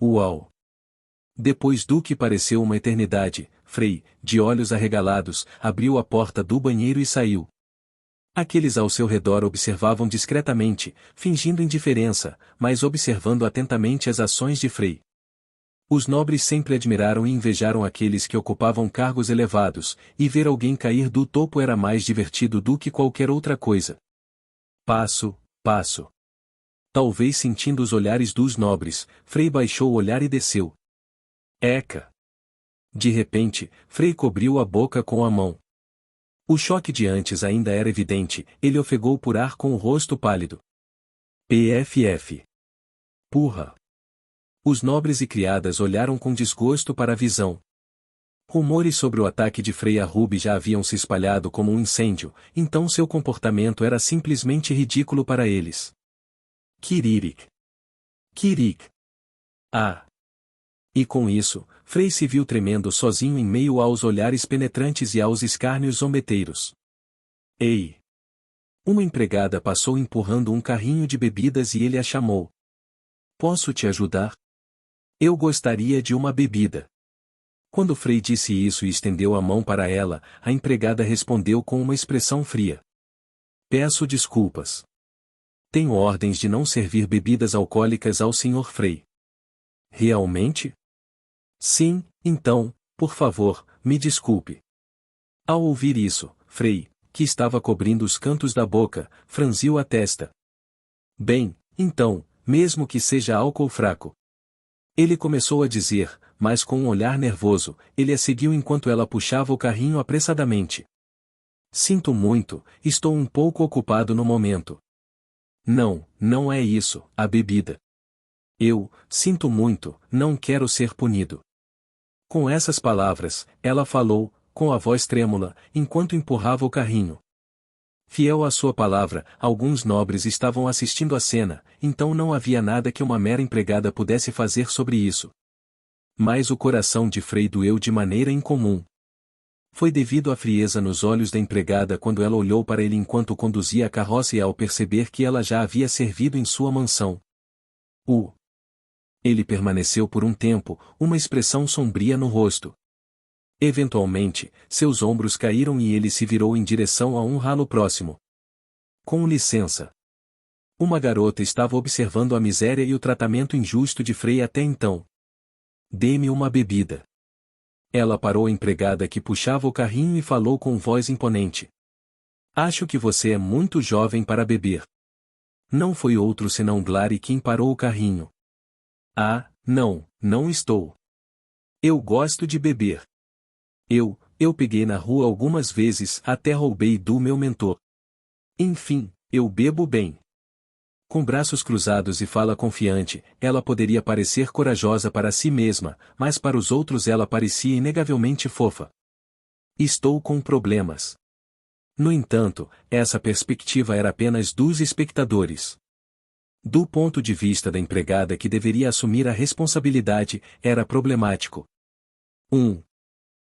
Uau! Depois do que pareceu uma eternidade, Frei, de olhos arregalados, abriu a porta do banheiro e saiu. Aqueles ao seu redor observavam discretamente, fingindo indiferença, mas observando atentamente as ações de Frei. Os nobres sempre admiraram e invejaram aqueles que ocupavam cargos elevados, e ver alguém cair do topo era mais divertido do que qualquer outra coisa. Passo, passo. Talvez sentindo os olhares dos nobres, Frei baixou o olhar e desceu. Eca! De repente, Frei cobriu a boca com a mão. O choque de antes ainda era evidente, ele ofegou por ar com o rosto pálido. PFF. Purra! Os nobres e criadas olharam com desgosto para a visão. Rumores sobre o ataque de Frei a Ruby já haviam se espalhado como um incêndio, então seu comportamento era simplesmente ridículo para eles. Kiririk. Kirik. Ah! E com isso, Frei se viu tremendo sozinho em meio aos olhares penetrantes e aos escárnios zombeteiros. Ei! Uma empregada passou empurrando um carrinho de bebidas e ele a chamou. Posso te ajudar? Eu gostaria de uma bebida. Quando Frei disse isso e estendeu a mão para ela, a empregada respondeu com uma expressão fria. Peço desculpas. Tenho ordens de não servir bebidas alcoólicas ao Sr. Frei. Realmente? Sim, então, por favor, me desculpe. Ao ouvir isso, Frei, que estava cobrindo os cantos da boca, franziu a testa. Bem, então, mesmo que seja álcool fraco. Ele começou a dizer, mas com um olhar nervoso, ele a seguiu enquanto ela puxava o carrinho apressadamente. Sinto muito, estou um pouco ocupado no momento. Não, não é isso, a bebida. Sinto muito, não quero ser punido. Com essas palavras, ela falou, com a voz trêmula, enquanto empurrava o carrinho. Fiel à sua palavra, alguns nobres estavam assistindo à cena, então não havia nada que uma mera empregada pudesse fazer sobre isso. Mas o coração de Frei doeu de maneira incomum. Foi devido à frieza nos olhos da empregada quando ela olhou para ele enquanto conduzia a carroça e ao perceber que ela já havia servido em sua mansão. Ele permaneceu por um tempo, uma expressão sombria no rosto. Eventualmente, seus ombros caíram e ele se virou em direção a um ralo próximo. Com licença. Uma garota estava observando a miséria e o tratamento injusto de Frei até então. Dê-me uma bebida. Ela parou a empregada que puxava o carrinho e falou com voz imponente. Acho que você é muito jovem para beber. Não foi outro senão Glary quem parou o carrinho. Ah, não, não estou. Eu gosto de beber. Eu peguei na rua algumas vezes, até roubei do meu mentor. Enfim, eu bebo bem. Com braços cruzados e fala confiante, ela poderia parecer corajosa para si mesma, mas para os outros ela parecia inegavelmente fofa. Estou com problemas. No entanto, essa perspectiva era apenas dos espectadores. Do ponto de vista da empregada que deveria assumir a responsabilidade, era problemático. 1.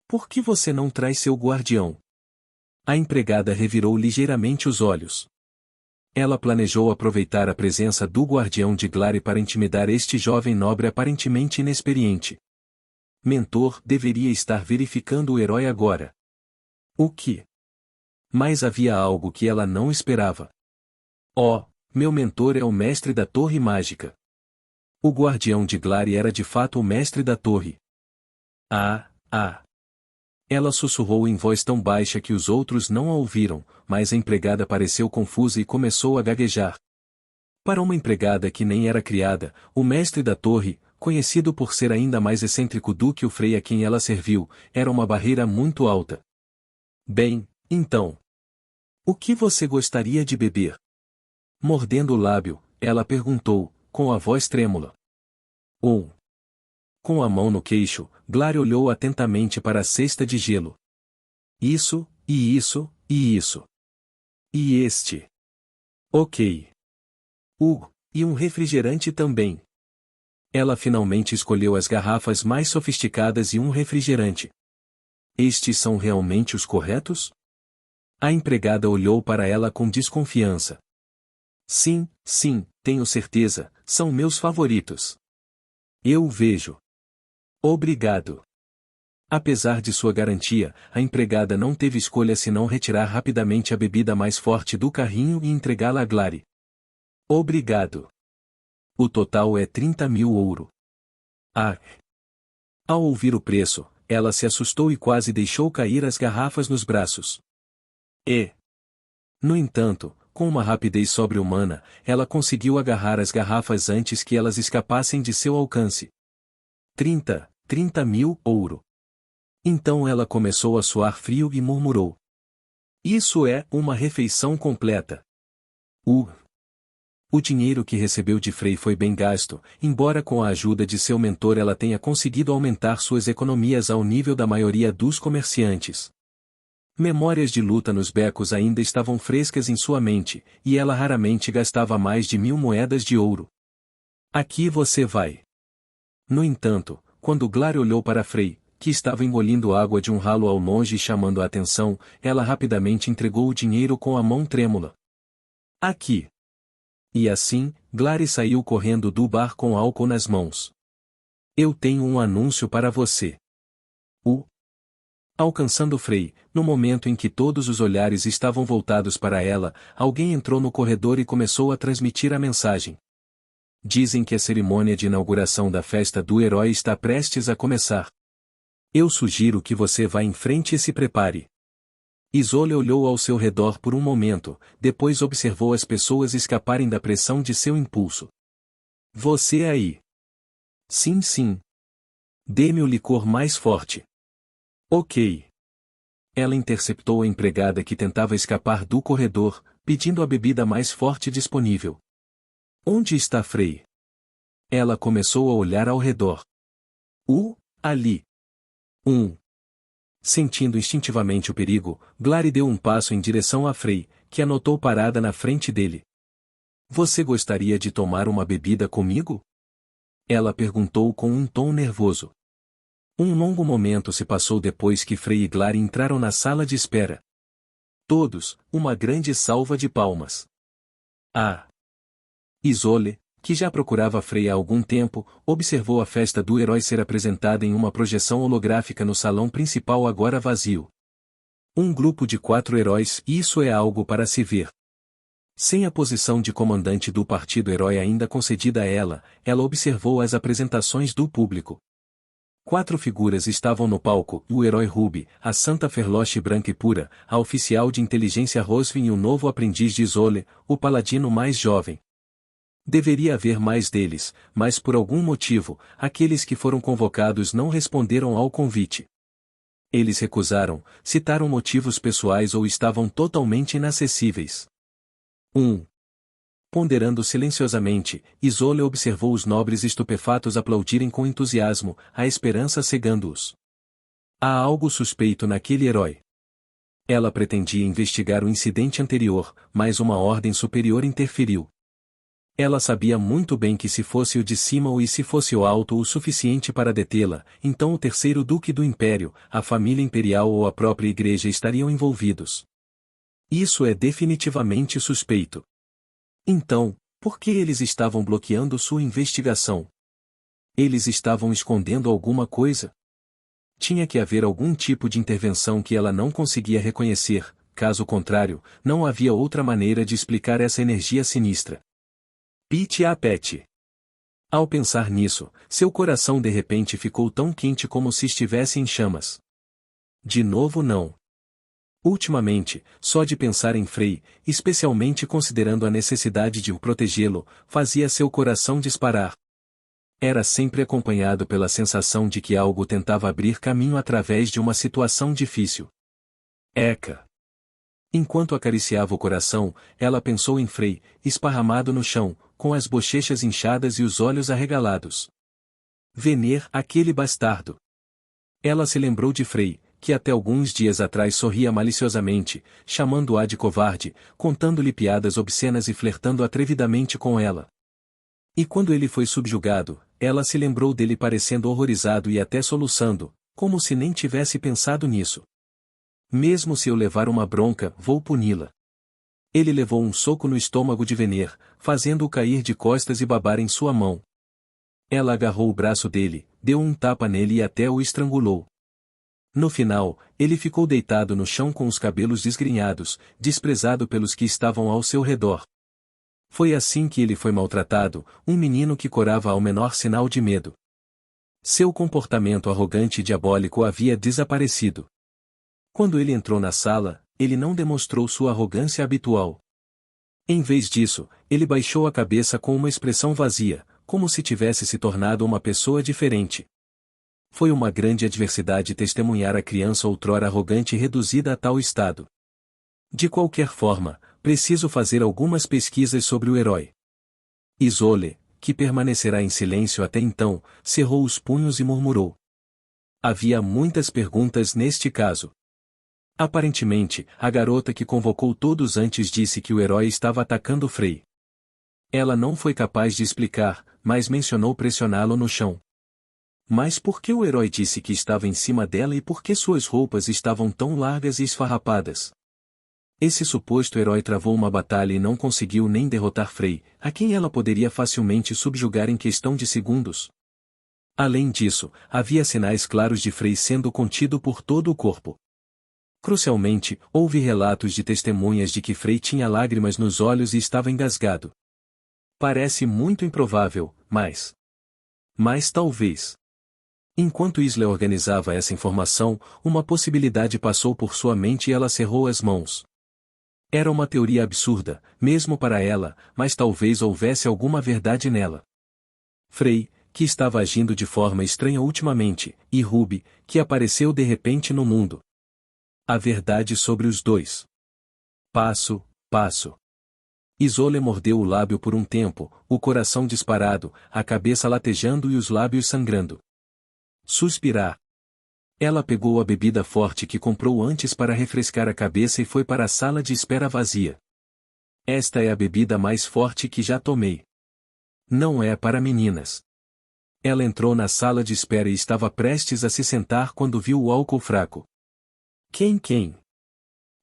Por que você não traz seu guardião? A empregada revirou ligeiramente os olhos. Ela planejou aproveitar a presença do guardião de Glary para intimidar este jovem nobre aparentemente inexperiente. Mentor deveria estar verificando o herói agora. O que? Mas havia algo que ela não esperava. Oh, meu mentor é o mestre da torre mágica. O guardião de Glary era de fato o mestre da torre. Ah. Ela sussurrou em voz tão baixa que os outros não a ouviram, mas a empregada pareceu confusa e começou a gaguejar. Para uma empregada que nem era criada, o mestre da torre, conhecido por ser ainda mais excêntrico do que o Frei a quem ela serviu, era uma barreira muito alta. Bem, então. O que você gostaria de beber? Mordendo o lábio, ela perguntou, com a voz trêmula. Com a mão no queixo, Glary olhou atentamente para a cesta de gelo. Isso, e isso, e isso. E este. Ok. E um refrigerante também. Ela finalmente escolheu as garrafas mais sofisticadas e um refrigerante. Estes são realmente os corretos? A empregada olhou para ela com desconfiança. Sim, tenho certeza, são meus favoritos. Eu vejo. Obrigado. Apesar de sua garantia, a empregada não teve escolha senão retirar rapidamente a bebida mais forte do carrinho e entregá-la a Glary. Obrigado. O total é 30.000 ouro. Ah! Ao ouvir o preço, ela se assustou e quase deixou cair as garrafas nos braços. No entanto, com uma rapidez sobre-humana, ela conseguiu agarrar as garrafas antes que elas escapassem de seu alcance. 30.000 ouro. Então ela começou a suar frio e murmurou. Isso é uma refeição completa. O dinheiro que recebeu de Frei foi bem gasto, embora com a ajuda de seu mentor ela tenha conseguido aumentar suas economias ao nível da maioria dos comerciantes. Memórias de luta nos becos ainda estavam frescas em sua mente, e ela raramente gastava mais de 1.000 moedas de ouro. Aqui você vai. No entanto, quando Glary olhou para Frei, que estava engolindo água de um ralo ao longe e chamando a atenção, ela rapidamente entregou o dinheiro com a mão trêmula. Aqui. E assim, Glary saiu correndo do bar com álcool nas mãos. Eu tenho um anúncio para você. Alcançando Frei, no momento em que todos os olhares estavam voltados para ela, alguém entrou no corredor e começou a transmitir a mensagem. Dizem que a cerimônia de inauguração da festa do herói está prestes a começar. Eu sugiro que você vá em frente e se prepare. Isolde olhou ao seu redor por um momento, depois observou as pessoas escaparem da pressão de seu impulso. Você aí. Sim, sim. Dê-me o licor mais forte. Ok. Ela interceptou a empregada que tentava escapar do corredor, pedindo a bebida mais forte disponível. Onde está Frei? Ela começou a olhar ao redor. Ali. Sentindo instintivamente o perigo, Glary deu um passo em direção a Frei, que a notou parada na frente dele. Você gostaria de tomar uma bebida comigo? Ela perguntou com um tom nervoso. Um longo momento se passou depois que Frei e Glary entraram na sala de espera. Todos, uma grande salva de palmas. Isolde, que já procurava Frei há algum tempo, observou a festa do herói ser apresentada em uma projeção holográfica no salão principal agora vazio. Um grupo de 4 heróis, isso é algo para se ver. Sem a posição de comandante do partido herói ainda concedida a ela, ela observou as apresentações do público. 4 figuras estavam no palco, o herói Ruby, a Santa Ferloche branca e pura, a oficial de inteligência Rosvin e o novo aprendiz de Isolde, o paladino mais jovem. Deveria haver mais deles, mas por algum motivo, aqueles que foram convocados não responderam ao convite. Eles recusaram, citaram motivos pessoais ou estavam totalmente inacessíveis. Ponderando silenciosamente, Isolde observou os nobres estupefatos aplaudirem com entusiasmo, a esperança cegando-os. Há algo suspeito naquele herói. Ela pretendia investigar o incidente anterior, mas uma ordem superior interferiu. Ela sabia muito bem que se fosse o de cima ou se fosse o alto o suficiente para detê-la, então o terceiro duque do império, a família imperial ou a própria igreja estariam envolvidos. Isso é definitivamente suspeito. Então, por que eles estavam bloqueando sua investigação? Eles estavam escondendo alguma coisa? Tinha que haver algum tipo de intervenção que ela não conseguia reconhecer, caso contrário, não havia outra maneira de explicar essa energia sinistra. Pete. Ao pensar nisso, seu coração de repente ficou tão quente como se estivesse em chamas. De novo não. Ultimamente, só de pensar em Frei, especialmente considerando a necessidade de o protegê-lo, fazia seu coração disparar. Era sempre acompanhado pela sensação de que algo tentava abrir caminho através de uma situação difícil. Eca. Enquanto acariciava o coração, ela pensou em Frei, esparramado no chão, com as bochechas inchadas e os olhos arregalados. Vener, aquele bastardo. Ela se lembrou de Frei, que até alguns dias atrás sorria maliciosamente, chamando-a de covarde, contando-lhe piadas obscenas e flertando atrevidamente com ela. E quando ele foi subjugado, ela se lembrou dele parecendo horrorizado e até soluçando, como se nem tivesse pensado nisso. Mesmo se eu levar uma bronca, vou puni-la. Ele levou um soco no estômago de Vener, fazendo-o cair de costas e babar em sua mão. Ela agarrou o braço dele, deu um tapa nele e até o estrangulou. No final, ele ficou deitado no chão com os cabelos desgrenhados, desprezado pelos que estavam ao seu redor. Foi assim que ele foi maltratado, um menino que corava ao menor sinal de medo. Seu comportamento arrogante e diabólico havia desaparecido. Quando ele entrou na sala, ele não demonstrou sua arrogância habitual. Em vez disso, ele baixou a cabeça com uma expressão vazia, como se tivesse se tornado uma pessoa diferente. Foi uma grande adversidade testemunhar a criança outrora arrogante reduzida a tal estado. De qualquer forma, preciso fazer algumas pesquisas sobre o herói. Isolde, que permanecerá em silêncio até então, cerrou os punhos e murmurou. Havia muitas perguntas neste caso. Aparentemente, a garota que convocou todos antes disse que o herói estava atacando Frei. Ela não foi capaz de explicar, mas mencionou pressioná-lo no chão. Mas por que o herói disse que estava em cima dela e por que suas roupas estavam tão largas e esfarrapadas? Esse suposto herói travou uma batalha e não conseguiu nem derrotar Frei, a quem ela poderia facilmente subjugar em questão de segundos. Além disso, havia sinais claros de Frei sendo contido por todo o corpo. Crucialmente, houve relatos de testemunhas de que Frei tinha lágrimas nos olhos e estava engasgado. Parece muito improvável, mas talvez. Enquanto Isla organizava essa informação, uma possibilidade passou por sua mente e ela cerrou as mãos. Era uma teoria absurda, mesmo para ela, mas talvez houvesse alguma verdade nela. Frei, que estava agindo de forma estranha ultimamente, e Ruby, que apareceu de repente no mundo. A verdade sobre os dois. Passo. Isolde mordeu o lábio por um tempo, o coração disparado, a cabeça latejando e os lábios sangrando. Suspirar. Ela pegou a bebida forte que comprou antes para refrescar a cabeça e foi para a sala de espera vazia. Esta é a bebida mais forte que já tomei. Não é para meninas. Ela entrou na sala de espera e estava prestes a se sentar quando viu o álcool fraco. Quem?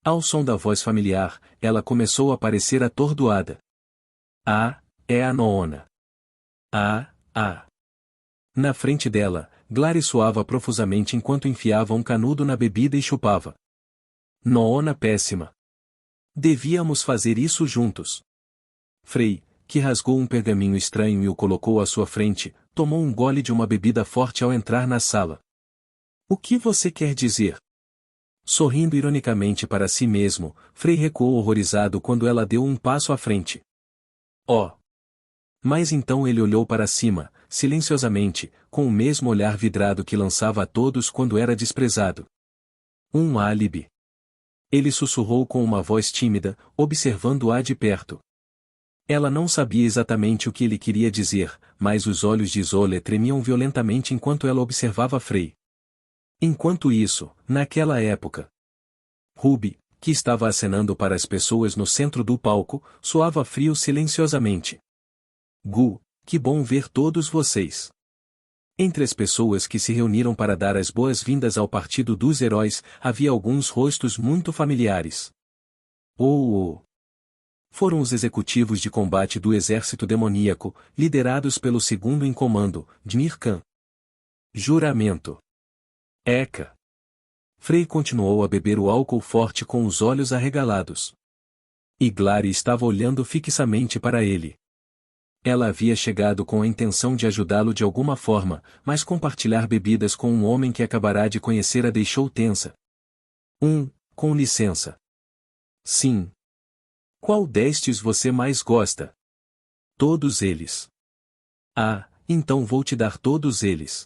Ao som da voz familiar, ela começou a parecer atordoada. Ah, é a Noona. Ah. Na frente dela, Glary suava profusamente enquanto enfiava um canudo na bebida e chupava. Noona péssima. Devíamos fazer isso juntos. Frei, que rasgou um pergaminho estranho e o colocou à sua frente, tomou um gole de uma bebida forte ao entrar na sala. O que você quer dizer? Sorrindo ironicamente para si mesmo, Frei recuou horrorizado quando ela deu um passo à frente. Oh! Mas então ele olhou para cima, silenciosamente, com o mesmo olhar vidrado que lançava a todos quando era desprezado. Um álibi. Ele sussurrou com uma voz tímida, observando-a de perto. Ela não sabia exatamente o que ele queria dizer, mas os olhos de Isolde tremiam violentamente enquanto ela observava Frei. Enquanto isso, naquela época, Ruby, que estava acenando para as pessoas no centro do palco, suava frio silenciosamente. Gu, que bom ver todos vocês. Entre as pessoas que se reuniram para dar as boas-vindas ao Partido dos Heróis, havia alguns rostos muito familiares. Foram os executivos de combate do exército demoníaco, liderados pelo segundo em comando, Dmir Khan. Juramento. Eka. Frei continuou a beber o álcool forte com os olhos arregalados. E Glary estava olhando fixamente para ele. Ela havia chegado com a intenção de ajudá-lo de alguma forma, mas compartilhar bebidas com um homem que acabará de conhecer a deixou tensa. Com licença. Sim. Qual destes você mais gosta? Todos eles. Ah, então vou te dar todos eles.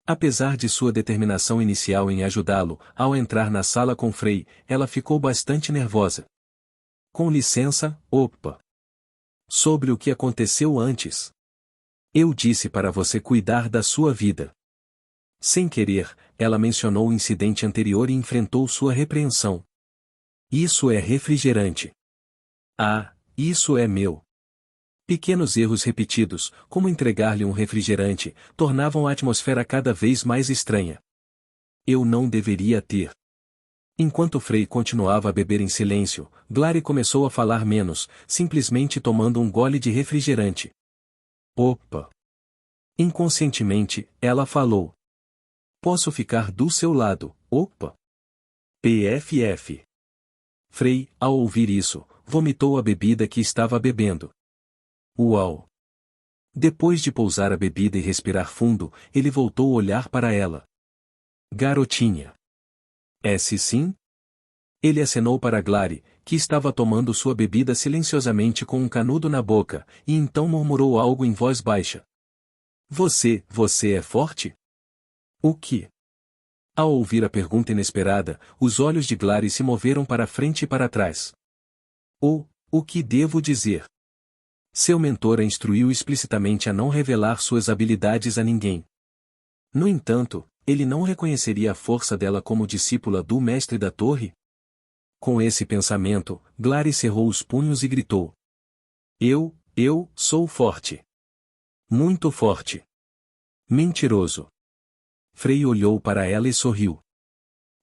Apesar de sua determinação inicial em ajudá-lo, ao entrar na sala com Frei, ela ficou bastante nervosa. Com licença, opa. Sobre o que aconteceu antes. Eu disse para você cuidar da sua vida. Sem querer, ela mencionou o incidente anterior e enfrentou sua repreensão. Isso é refrigerante. Ah, isso é meu. Pequenos erros repetidos, como entregar-lhe um refrigerante, tornavam a atmosfera cada vez mais estranha. Eu não deveria ter. Enquanto Frei continuava a beber em silêncio, Glary começou a falar menos, simplesmente tomando um gole de refrigerante. Opa! Inconscientemente, ela falou. Posso ficar do seu lado, opa. PFF. Frei, ao ouvir isso, vomitou a bebida que estava bebendo. Uau! Depois de pousar a bebida e respirar fundo, ele voltou a olhar para ela. Garotinha. Se sim? Ele acenou para Glary, que estava tomando sua bebida silenciosamente com um canudo na boca, e então murmurou algo em voz baixa. Você é forte? O que? Ao ouvir a pergunta inesperada, os olhos de Glary se moveram para frente e para trás. O que devo dizer? Seu mentor a instruiu explicitamente a não revelar suas habilidades a ninguém. No entanto, ele não reconheceria a força dela como discípula do mestre da torre? Com esse pensamento, Glary cerrou os punhos e gritou. Eu sou forte. Muito forte. Mentiroso. Frei olhou para ela e sorriu.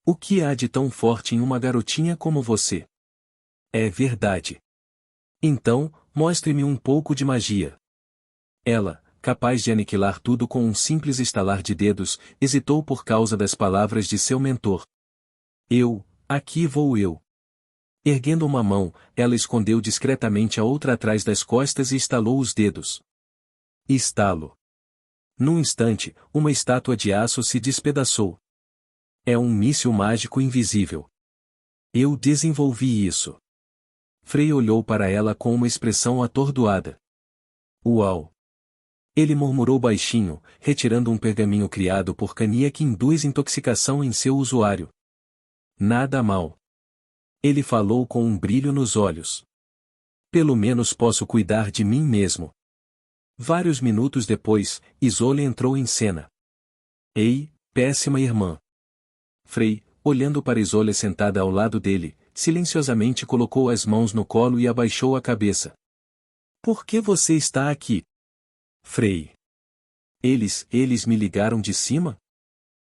O que há de tão forte em uma garotinha como você? É verdade. Então, mostre-me um pouco de magia. Ela, capaz de aniquilar tudo com um simples estalar de dedos, hesitou por causa das palavras de seu mentor. Aqui vou eu. Erguendo uma mão, ela escondeu discretamente a outra atrás das costas e estalou os dedos. Estalo. Num instante, uma estátua de aço se despedaçou. É um míssil mágico invisível. Eu desenvolvi isso. Frei olhou para ela com uma expressão atordoada. Uau! Ele murmurou baixinho, retirando um pergaminho criado por Kania que induz intoxicação em seu usuário. Nada mal. Ele falou com um brilho nos olhos. Pelo menos posso cuidar de mim mesmo. Vários minutos depois, Isolde entrou em cena. Ei, péssima irmã. Frei, olhando para Isolde sentada ao lado dele, silenciosamente colocou as mãos no colo e abaixou a cabeça. Por que você está aqui? Frei. Eles me ligaram de cima?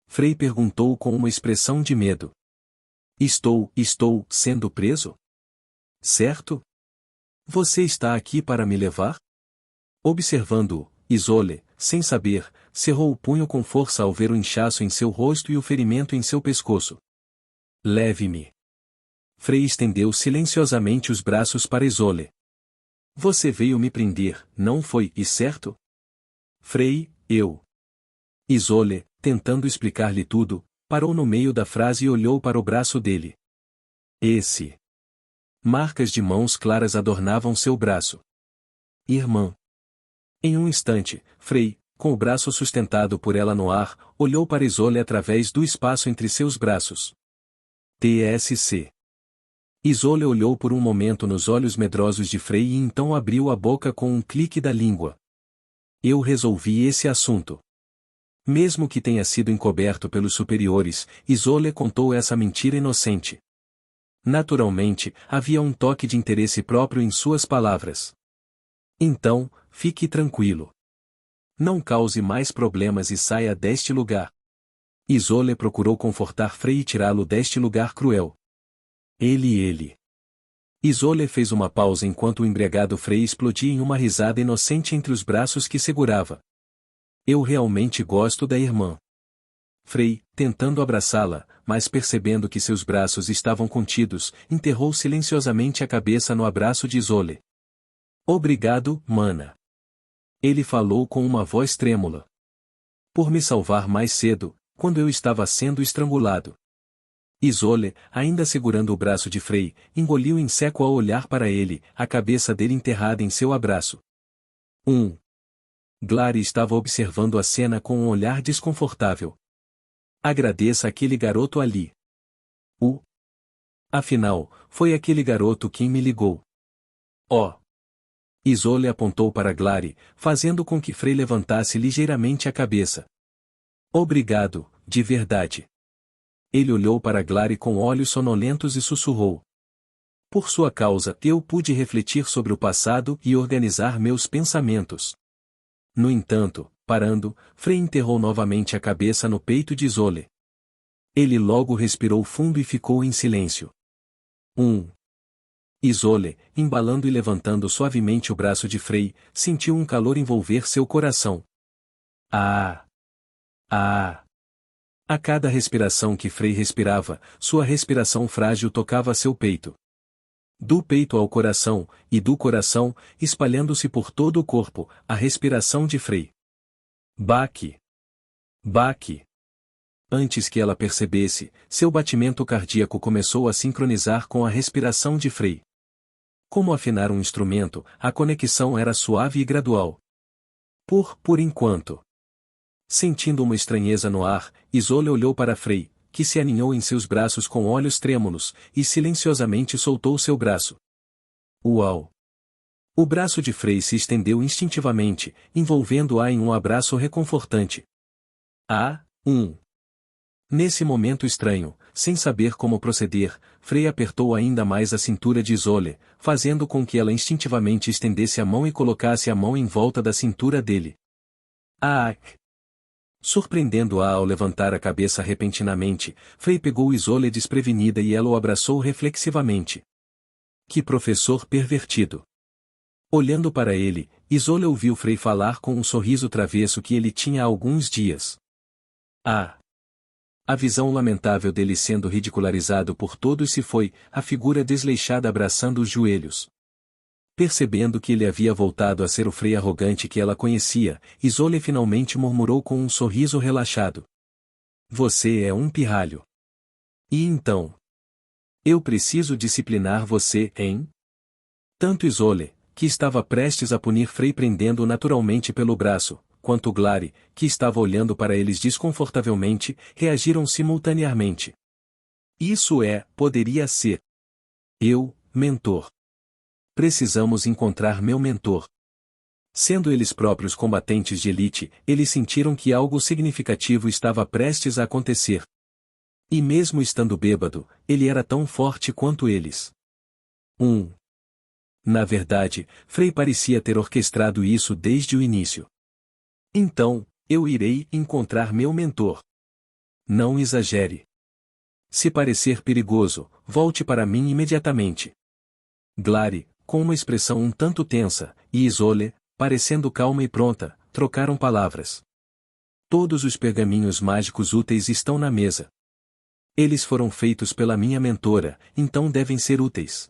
Frei perguntou com uma expressão de medo. Estou sendo preso? Certo? Você está aqui para me levar? Observando-o, Isolde, sem saber, cerrou o punho com força ao ver o inchaço em seu rosto e o ferimento em seu pescoço. Leve-me. Frei estendeu silenciosamente os braços para Isolde. Você veio me prender, não foi, certo? Frei, eu. Isolde, tentando explicar-lhe tudo, parou no meio da frase e olhou para o braço dele. Marcas de mãos claras adornavam seu braço. Irmã. Em um instante, Frei, com o braço sustentado por ela no ar, olhou para Isolde através do espaço entre seus braços. TSC. Isolde olhou por um momento nos olhos medrosos de Frei e então abriu a boca com um clique da língua. Eu resolvi esse assunto. Mesmo que tenha sido encoberto pelos superiores, Isolde contou essa mentira inocente. Naturalmente, havia um toque de interesse próprio em suas palavras. Então, fique tranquilo. Não cause mais problemas e saia deste lugar. Isolde procurou confortar Frei e tirá-lo deste lugar cruel. Ele. Isolde fez uma pausa enquanto o embriagado Frei explodia em uma risada inocente entre os braços que segurava. Eu realmente gosto da irmã. Frei, tentando abraçá-la, mas percebendo que seus braços estavam contidos, enterrou silenciosamente a cabeça no abraço de Isolde. Obrigado, mana. Ele falou com uma voz trêmula. Por me salvar mais cedo, quando eu estava sendo estrangulado. Isolde, ainda segurando o braço de Frei, engoliu em seco ao olhar para ele, a cabeça dele enterrada em seu abraço. Glary estava observando a cena com um olhar desconfortável. Agradeça aquele garoto ali. Afinal, foi aquele garoto quem me ligou. Isolde apontou para Glary, fazendo com que Frei levantasse ligeiramente a cabeça. Obrigado, de verdade. Ele olhou para Glary com olhos sonolentos e sussurrou. Por sua causa, eu pude refletir sobre o passado e organizar meus pensamentos. No entanto, parando, Frei enterrou novamente a cabeça no peito de Isolde. Ele logo respirou fundo e ficou em silêncio. Isolde, embalando e levantando suavemente o braço de Frei, sentiu um calor envolver seu coração. Ah! Ah! A cada respiração que Frei respirava, sua respiração frágil tocava seu peito. Do peito ao coração, e do coração, espalhando-se por todo o corpo, a respiração de Frei. Baque! Baque! Antes que ela percebesse, seu batimento cardíaco começou a sincronizar com a respiração de Frei. Como afinar um instrumento, a conexão era suave e gradual. Por enquanto. Sentindo uma estranheza no ar, Isolde olhou para Frei, que se aninhou em seus braços com olhos trêmulos, e silenciosamente soltou seu braço. Uau! O braço de Frei se estendeu instintivamente, envolvendo-a em um abraço reconfortante. Nesse momento estranho, sem saber como proceder, Frei apertou ainda mais a cintura de Isolde, fazendo com que ela instintivamente estendesse a mão e colocasse a mão em volta da cintura dele. Surpreendendo-a ao levantar a cabeça repentinamente, Frei pegou Isolde desprevenida e ela o abraçou reflexivamente. Que professor pervertido! Olhando para ele, Isolde ouviu Frei falar com um sorriso travesso que ele tinha há alguns dias. A visão lamentável dele sendo ridicularizado por todos se foi, a figura desleixada abraçando os joelhos. Percebendo que ele havia voltado a ser o Frei arrogante que ela conhecia, Isolde finalmente murmurou com um sorriso relaxado. Você é um pirralho. E então? Eu preciso disciplinar você, hein? Tanto Isolde, que estava prestes a punir Frei prendendo-o naturalmente pelo braço, quanto Glari, que estava olhando para eles desconfortavelmente, reagiram simultaneamente. Poderia ser. Eu, mentor. Precisamos encontrar meu mentor. Sendo eles próprios combatentes de elite, eles sentiram que algo significativo estava prestes a acontecer. E mesmo estando bêbado, ele era tão forte quanto eles. Na verdade, Frei parecia ter orquestrado isso desde o início. Então, eu irei encontrar meu mentor. Não exagere. Se parecer perigoso, volte para mim imediatamente. Glari, com uma expressão um tanto tensa, e Isolde, parecendo calma e pronta, trocaram palavras. Todos os pergaminhos mágicos úteis estão na mesa. Eles foram feitos pela minha mentora, então devem ser úteis.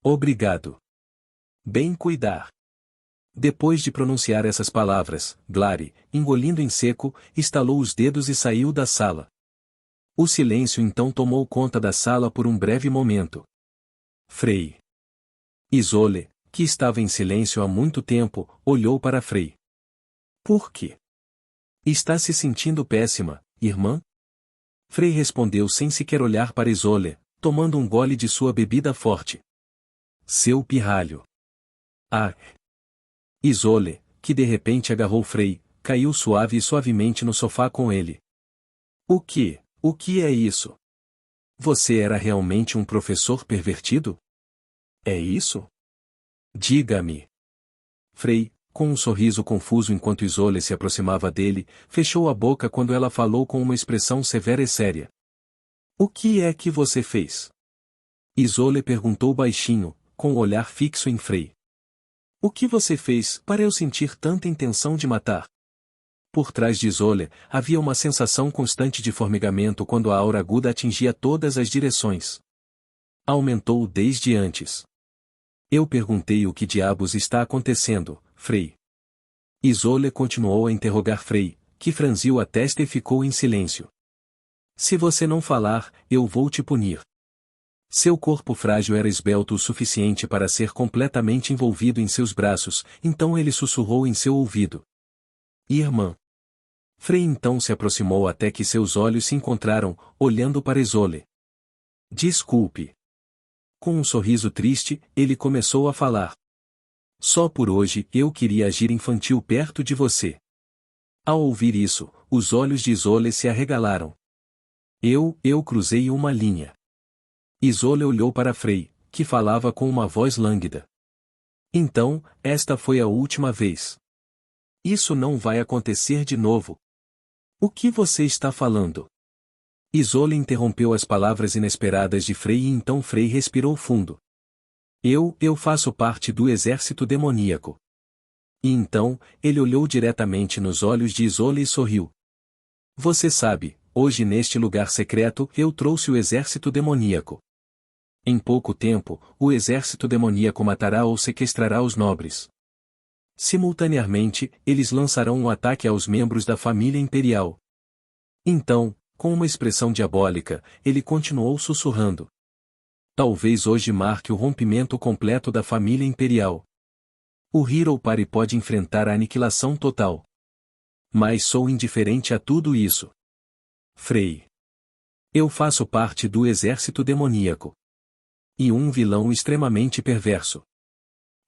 Obrigado. Bem cuidar. Depois de pronunciar essas palavras, Glari, engolindo em seco, estalou os dedos e saiu da sala. O silêncio então tomou conta da sala por um breve momento. Frei. Isolde, que estava em silêncio há muito tempo, olhou para Frei. Por quê? Está se sentindo péssima, irmã? Frei respondeu sem sequer olhar para Isolde, tomando um gole de sua bebida forte. Seu pirralho. Isolde, que de repente agarrou Frei, caiu suave e suavemente no sofá com ele. O que é isso? Você era realmente um professor pervertido? É isso? Diga-me. Frei, com um sorriso confuso enquanto Isolde se aproximava dele, fechou a boca quando ela falou com uma expressão severa e séria. O que é que você fez? Isolde perguntou baixinho, com o olhar fixo em Frei. O que você fez para eu sentir tanta intenção de matar? Por trás de Isolde, havia uma sensação constante de formigamento quando a aura aguda atingia todas as direções. Aumentou desde antes. Eu perguntei o que diabos está acontecendo, Frei. Isolde continuou a interrogar Frei, que franziu a testa e ficou em silêncio. Se você não falar, eu vou te punir. Seu corpo frágil era esbelto o suficiente para ser completamente envolvido em seus braços, então ele sussurrou em seu ouvido. Irmã. Frei então se aproximou até que seus olhos se encontraram, olhando para Isolde. Desculpe. Com um sorriso triste, ele começou a falar. Só por hoje eu queria agir infantil perto de você. Ao ouvir isso, os olhos de Isolde se arregalaram. Eu cruzei uma linha. Isolde olhou para Frei, que falava com uma voz lânguida. Então, esta foi a última vez. Isso não vai acontecer de novo. O que você está falando? Isolde interrompeu as palavras inesperadas de Frei e então Frei respirou fundo. Eu faço parte do exército demoníaco. E então, ele olhou diretamente nos olhos de Isolde e sorriu. Você sabe, hoje neste lugar secreto eu trouxe o exército demoníaco. Em pouco tempo, o exército demoníaco matará ou sequestrará os nobres. Simultaneamente, eles lançarão um ataque aos membros da família imperial. Então, com uma expressão diabólica, ele continuou sussurrando. Talvez hoje marque o rompimento completo da família imperial. O Hero Party pode enfrentar a aniquilação total. Mas sou indiferente a tudo isso. Frey. Eu faço parte do exército demoníaco. E um vilão extremamente perverso.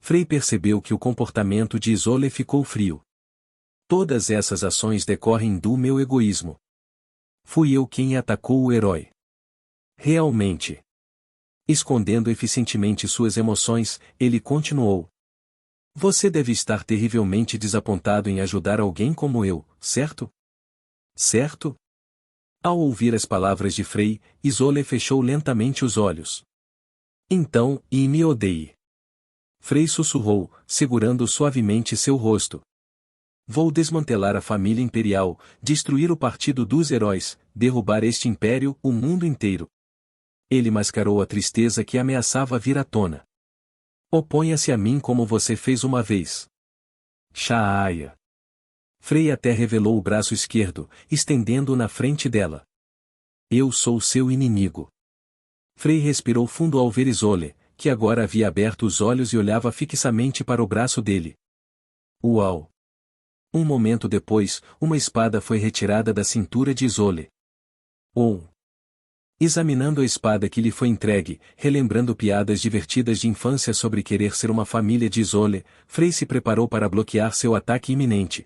Frey percebeu que o comportamento de Isolde ficou frio. Todas essas ações decorrem do meu egoísmo. Fui eu quem atacou o herói. Realmente. Escondendo eficientemente suas emoções, ele continuou. Você deve estar terrivelmente desapontado em ajudar alguém como eu, certo? Certo? Ao ouvir as palavras de Frey, Isolde fechou lentamente os olhos. Então, e me odeie. Frey sussurrou, segurando suavemente seu rosto. Vou desmantelar a família imperial, destruir o partido dos heróis, derrubar este império, o mundo inteiro. Ele mascarou a tristeza que ameaçava vir à tona. Oponha-se a mim como você fez uma vez. Shaaya. Frey até revelou o braço esquerdo, estendendo-o na frente dela. Eu sou seu inimigo. Frey respirou fundo ao ver Isolde, que agora havia aberto os olhos e olhava fixamente para o braço dele. Uau! Um momento depois, uma espada foi retirada da cintura de Isolde. Oh! Examinando a espada que lhe foi entregue, relembrando piadas divertidas de infância sobre querer ser uma família de Isolde, Frey se preparou para bloquear seu ataque iminente.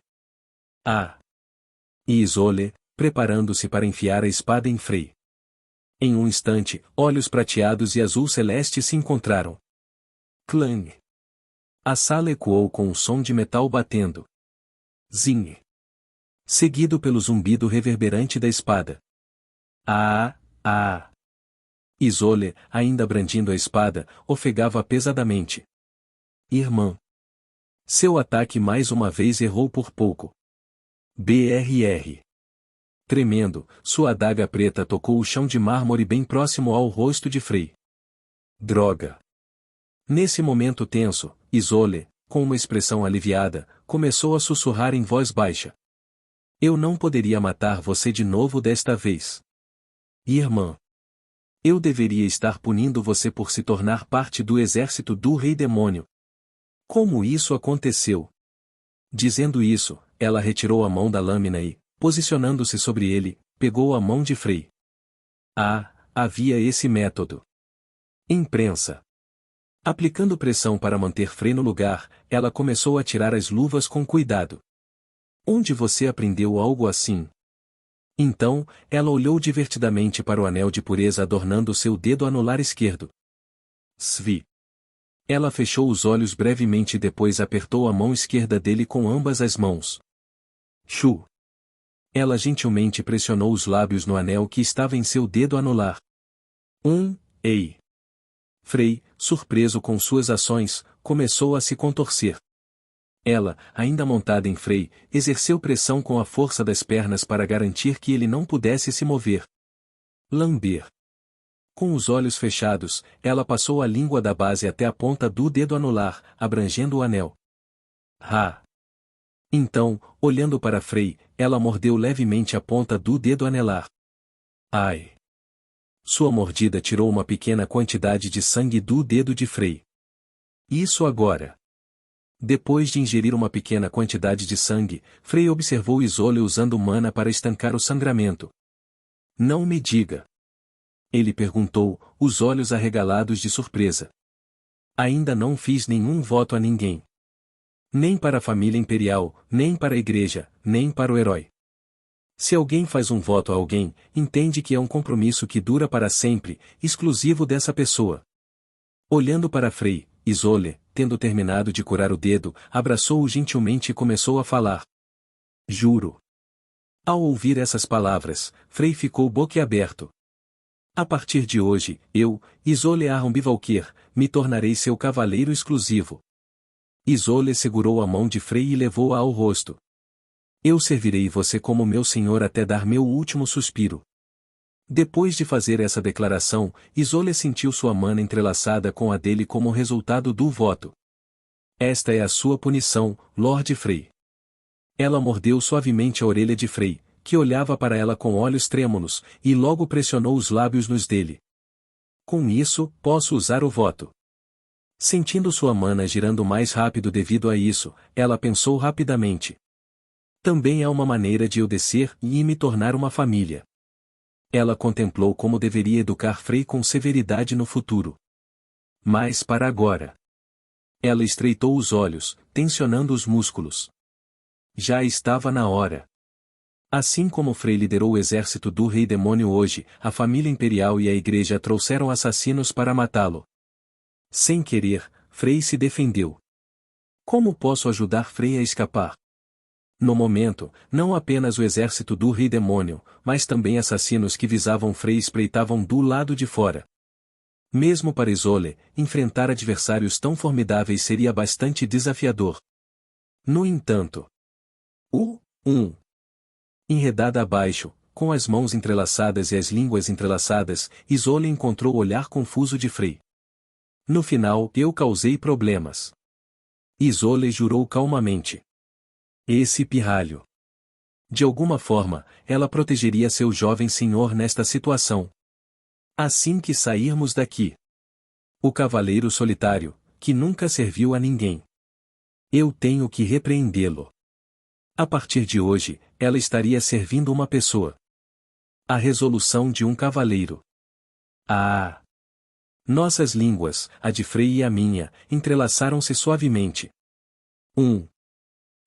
Ah! E Isolde, preparando-se para enfiar a espada em Frey. Em um instante, olhos prateados e azul celeste se encontraram. Clang! A sala ecoou com um som de metal batendo. Zing! Seguido pelo zumbido reverberante da espada. Ah! Ah! Isolde, ainda brandindo a espada, ofegava pesadamente. Irmã! Seu ataque mais uma vez errou por pouco. Brrr! Tremendo, sua adaga preta tocou o chão de mármore bem próximo ao rosto de Frey. Droga! Nesse momento tenso, Isolde, com uma expressão aliviada, começou a sussurrar em voz baixa. Eu não poderia matar você de novo desta vez. Irmã! Eu deveria estar punindo você por se tornar parte do exército do Rei Demônio. Como isso aconteceu? Dizendo isso, ela retirou a mão da lâmina e, posicionando-se sobre ele, pegou a mão de Frey. Ah, havia esse método. Imprensa. Aplicando pressão para manter Frey no lugar, ela começou a tirar as luvas com cuidado. Onde você aprendeu algo assim? Então, ela olhou divertidamente para o anel de pureza adornando seu dedo anular esquerdo. Svi. Ela fechou os olhos brevemente e depois apertou a mão esquerda dele com ambas as mãos. Shu. Ela gentilmente pressionou os lábios no anel que estava em seu dedo anular. Ei. Frey, surpreso com suas ações, começou a se contorcer. Ela, ainda montada em Frey, exerceu pressão com a força das pernas para garantir que ele não pudesse se mover. Lamber. Com os olhos fechados, ela passou a língua da base até a ponta do dedo anular, abrangendo o anel. Ha! Então, olhando para Frey, ela mordeu levemente a ponta do dedo anelar. Ai! Sua mordida tirou uma pequena quantidade de sangue do dedo de Frey. Isso agora! Depois de ingerir uma pequena quantidade de sangue, Frey observou Isolde usando mana para estancar o sangramento. Não me diga. Ele perguntou, os olhos arregalados de surpresa. Ainda não fiz nenhum voto a ninguém. Nem para a família imperial, nem para a igreja, nem para o herói. Se alguém faz um voto a alguém, entende que é um compromisso que dura para sempre, exclusivo dessa pessoa. Olhando para Frey, Isolde, tendo terminado de curar o dedo, abraçou-o gentilmente e começou a falar. Juro. Ao ouvir essas palavras, Frey ficou boquiaberto. A partir de hoje, eu, Isolde Arrombivalkyr, me tornarei seu cavaleiro exclusivo. Isolé segurou a mão de Frei e levou-a ao rosto. Eu servirei você como meu senhor até dar meu último suspiro. Depois de fazer essa declaração, Isolé sentiu sua mana entrelaçada com a dele como resultado do voto. Esta é a sua punição, Lord Frei. Ela mordeu suavemente a orelha de Frei, que olhava para ela com olhos trêmulos, e logo pressionou os lábios nos dele. Com isso, posso usar o voto. Sentindo sua mana girando mais rápido devido a isso, ela pensou rapidamente. Também é uma maneira de eu descer e me tornar uma família. Ela contemplou como deveria educar Frei com severidade no futuro. Mas para agora. Ela estreitou os olhos, tensionando os músculos. Já estava na hora. Assim como Frei liderou o exército do Rei Demônio hoje, a família imperial e a igreja trouxeram assassinos para matá-lo. Sem querer, Frei se defendeu. Como posso ajudar Frei a escapar? No momento, não apenas o exército do Rei Demônio, mas também assassinos que visavam Frei espreitavam do lado de fora. Mesmo para Isolé, enfrentar adversários tão formidáveis seria bastante desafiador. No entanto, enredada abaixo, com as mãos entrelaçadas e as línguas entrelaçadas, Isolé encontrou o olhar confuso de Frei. No final, eu causei problemas. Isolé jurou calmamente. Esse pirralho. De alguma forma, ela protegeria seu jovem senhor nesta situação. Assim que sairmos daqui. O cavaleiro solitário, que nunca serviu a ninguém. Eu tenho que repreendê-lo. A partir de hoje, ela estaria servindo uma pessoa. A resolução de um cavaleiro. Ah! Nossas línguas, a de Frei e a minha, entrelaçaram-se suavemente.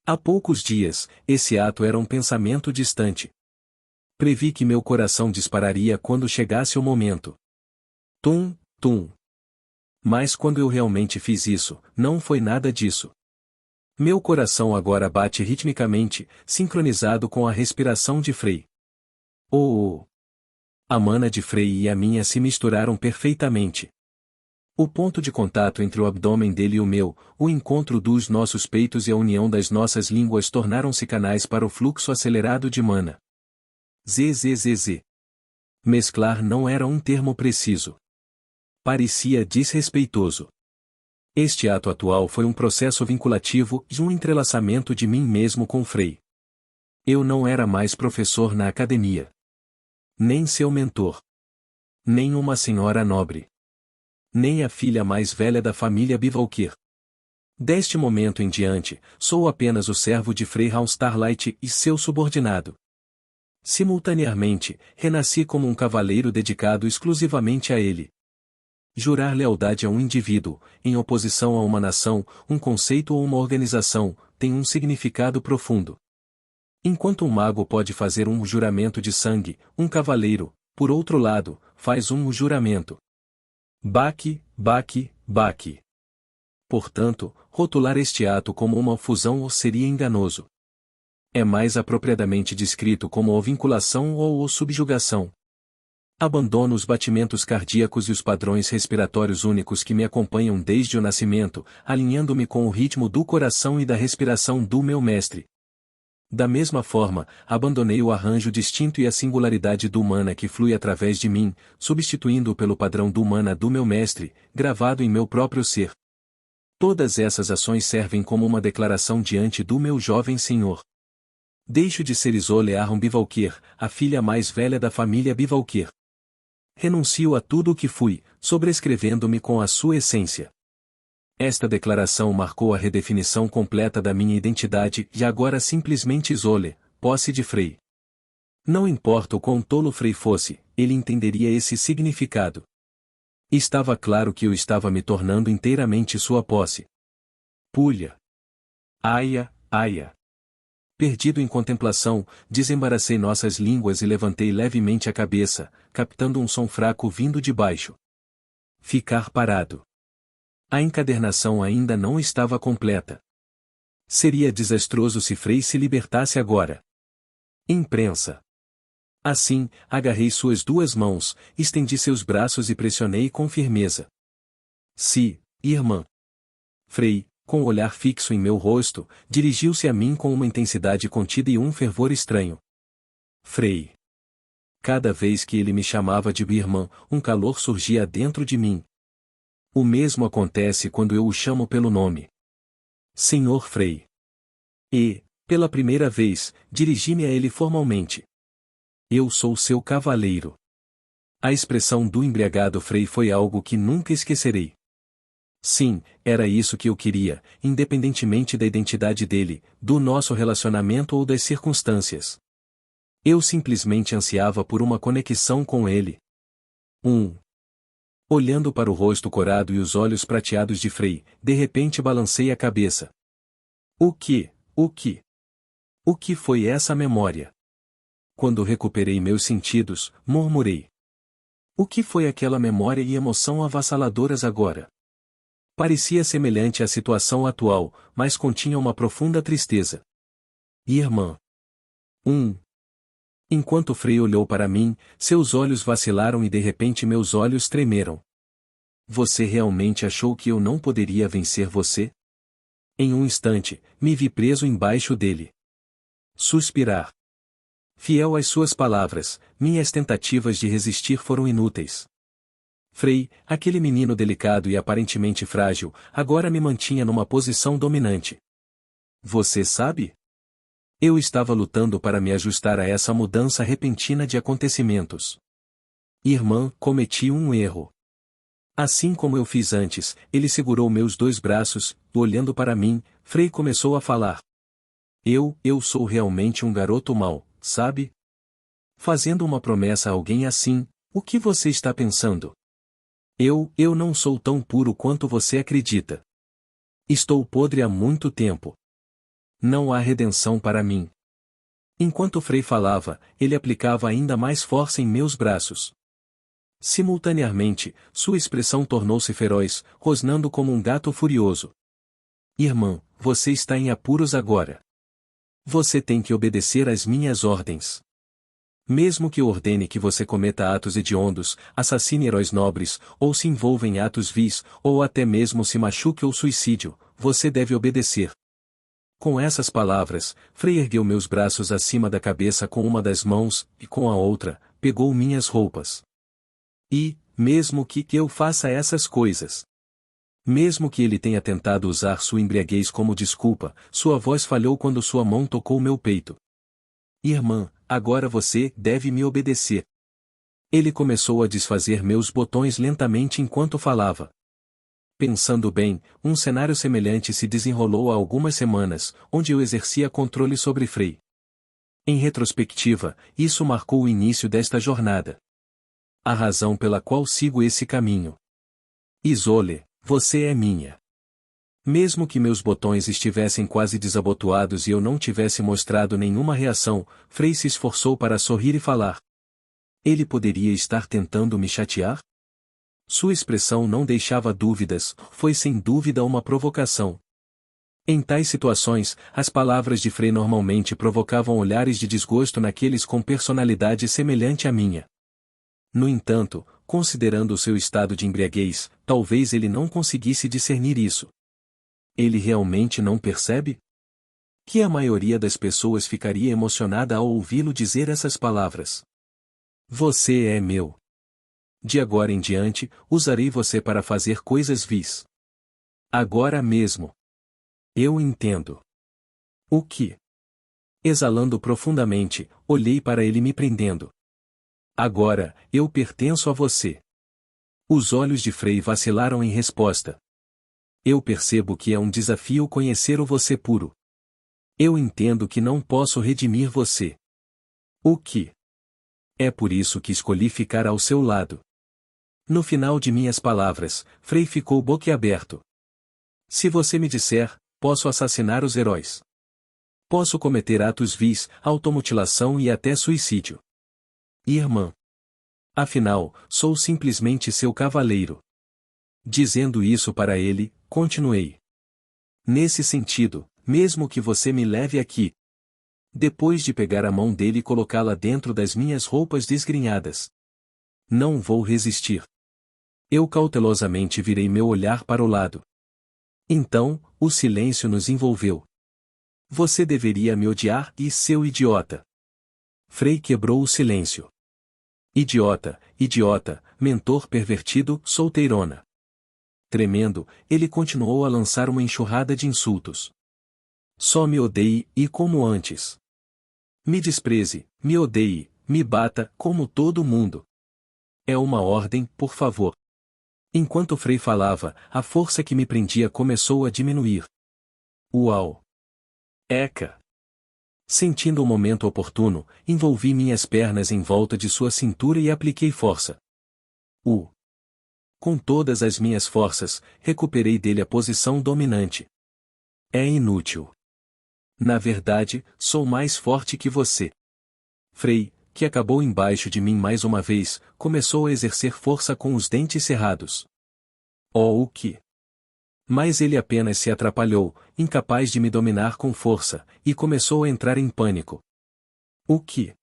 Há poucos dias, esse ato era um pensamento distante. Previ que meu coração dispararia quando chegasse o momento. Tum, tum. Mas quando eu realmente fiz isso, não foi nada disso. Meu coração agora bate ritmicamente, sincronizado com a respiração de Frei. Oh! A mana de Frei e a minha se misturaram perfeitamente. O ponto de contato entre o abdômen dele e o meu, o encontro dos nossos peitos e a união das nossas línguas tornaram-se canais para o fluxo acelerado de mana. Zzz. Mesclar não era um termo preciso. Parecia desrespeitoso. Este ato atual foi um processo vinculativo e um entrelaçamento de mim mesmo com Frei. Eu não era mais professor na academia. Nem seu mentor. Nem uma senhora nobre. Nem a filha mais velha da família Bivalkyr. Deste momento em diante, sou apenas o servo de Frei Starlight e seu subordinado. Simultaneamente, renasci como um cavaleiro dedicado exclusivamente a ele. Jurar lealdade a um indivíduo, em oposição a uma nação, um conceito ou uma organização, tem um significado profundo. Enquanto um mago pode fazer um juramento de sangue, um cavaleiro, por outro lado, faz um juramento. Baque. Portanto, rotular este ato como uma fusão seria enganoso. É mais apropriadamente descrito como a vinculação ou subjugação. Abandono os batimentos cardíacos e os padrões respiratórios únicos que me acompanham desde o nascimento, alinhando-me com o ritmo do coração e da respiração do meu mestre. Da mesma forma, abandonei o arranjo distinto e a singularidade do mana que flui através de mim, substituindo-o pelo padrão do mana do meu mestre, gravado em meu próprio ser. Todas essas ações servem como uma declaração diante do meu jovem senhor. Deixo de ser Isolé Ahn Bivalkyr, a filha mais velha da família Bivalkyr. Renuncio a tudo o que fui, sobrescrevendo-me com a sua essência. Esta declaração marcou a redefinição completa da minha identidade e agora simplesmente Isolé, posse de Frei. Não importa o quão tolo Frei fosse, ele entenderia esse significado. Estava claro que eu estava me tornando inteiramente sua posse. Pulha. Aia. Perdido em contemplação, desembaracei nossas línguas e levantei levemente a cabeça, captando um som fraco vindo de baixo. Ficar parado. A encadernação ainda não estava completa. Seria desastroso se Frei se libertasse agora. Imprensa. Assim, agarrei suas duas mãos, estendi seus braços e pressionei com firmeza. Irmã. Frei, com o olhar fixo em meu rosto, dirigiu-se a mim com uma intensidade contida e um fervor estranho. Frei. Cada vez que ele me chamava de irmã, um calor surgia dentro de mim. O mesmo acontece quando eu o chamo pelo nome. Senhor Frei. E, pela primeira vez, dirigi-me a ele formalmente. Eu sou seu cavaleiro. A expressão do embriagado Frei foi algo que nunca esquecerei. Sim, era isso que eu queria, independentemente da identidade dele, do nosso relacionamento ou das circunstâncias. Eu simplesmente ansiava por uma conexão com ele. Olhando para o rosto corado e os olhos prateados de Frei, de repente balancei a cabeça. O que foi essa memória? Quando recuperei meus sentidos, murmurei. O que foi aquela memória e emoção avassaladoras agora? Parecia semelhante à situação atual, mas continha uma profunda tristeza. Irmã. Enquanto Frei olhou para mim, seus olhos vacilaram e de repente meus olhos tremeram. Você realmente achou que eu não poderia vencer você? Em um instante, me vi preso embaixo dele. Suspirar. Fiel às suas palavras, minhas tentativas de resistir foram inúteis. Frei, aquele menino delicado e aparentemente frágil, agora me mantinha numa posição dominante. Você sabe? Eu estava lutando para me ajustar a essa mudança repentina de acontecimentos. Irmã, cometi um erro. Assim como eu fiz antes, ele segurou meus dois braços, olhando para mim, Frei começou a falar. Eu sou realmente um garoto mau, sabe? Fazendo uma promessa a alguém assim, o que você está pensando? Eu não sou tão puro quanto você acredita. Estou podre há muito tempo. Não há redenção para mim. Enquanto Frei falava, ele aplicava ainda mais força em meus braços. Simultaneamente, sua expressão tornou-se feroz, rosnando como um gato furioso. Irmã, você está em apuros agora. Você tem que obedecer às minhas ordens. Mesmo que eu ordene que você cometa atos hediondos, assassine heróis nobres, ou se envolva em atos vis, ou até mesmo se machuque ou suicídio, você deve obedecer. Com essas palavras, Frei ergueu meus braços acima da cabeça com uma das mãos, e com a outra, pegou minhas roupas. E, mesmo que eu faça essas coisas. Mesmo que ele tenha tentado usar sua embriaguez como desculpa, sua voz falhou quando sua mão tocou meu peito. Irmã, agora você deve me obedecer. Ele começou a desfazer meus botões lentamente enquanto falava. Pensando bem, um cenário semelhante se desenrolou há algumas semanas, onde eu exercia controle sobre Frei. Em retrospectiva, isso marcou o início desta jornada. A razão pela qual sigo esse caminho. Isole, você é minha. Mesmo que meus botões estivessem quase desabotoados e eu não tivesse mostrado nenhuma reação, Frei se esforçou para sorrir e falar. Ele poderia estar tentando me chatear? Sua expressão não deixava dúvidas, foi sem dúvida uma provocação. Em tais situações, as palavras de Frei normalmente provocavam olhares de desgosto naqueles com personalidade semelhante à minha. No entanto, considerando o seu estado de embriaguez, talvez ele não conseguisse discernir isso. Ele realmente não percebe? Que a maioria das pessoas ficaria emocionada ao ouvi-lo dizer essas palavras. Você é meu. De agora em diante, usarei você para fazer coisas vis. Agora mesmo. Eu entendo. O que? Exalando profundamente, olhei para ele me prendendo. Agora, eu pertenço a você. Os olhos de Frei vacilaram em resposta. Eu percebo que é um desafio conhecer o você puro. Eu entendo que não posso redimir você. O que? É por isso que escolhi ficar ao seu lado. No final de minhas palavras, Frei ficou boquiaberto. Se você me disser, posso assassinar os heróis. Posso cometer atos vis, automutilação e até suicídio. Irmã. Afinal, sou simplesmente seu cavaleiro. Dizendo isso para ele, continuei. Nesse sentido, mesmo que você me leve aqui. Depois de pegar a mão dele e colocá-la dentro das minhas roupas desgrenhadas. Não vou resistir. Eu cautelosamente virei meu olhar para o lado. Então, o silêncio nos envolveu. Você deveria me odiar, e seu idiota. Frei quebrou o silêncio. Idiota, idiota, mentor pervertido, solteirona. Tremendo, ele continuou a lançar uma enxurrada de insultos. Só me odeie, e como antes. Me despreze, me odeie, me bata, como todo mundo. É uma ordem, por favor. Enquanto Frei falava, a força que me prendia começou a diminuir. Uau! Eca! Sentindo o momento oportuno, envolvi minhas pernas em volta de sua cintura e apliquei força. Com todas as minhas forças, recuperei dele a posição dominante. É inútil. Na verdade, sou mais forte que você. Frei, que acabou embaixo de mim mais uma vez, começou a exercer força com os dentes cerrados. Oh, o que? Mas ele apenas se atrapalhou, incapaz de me dominar com força, e começou a entrar em pânico. O que?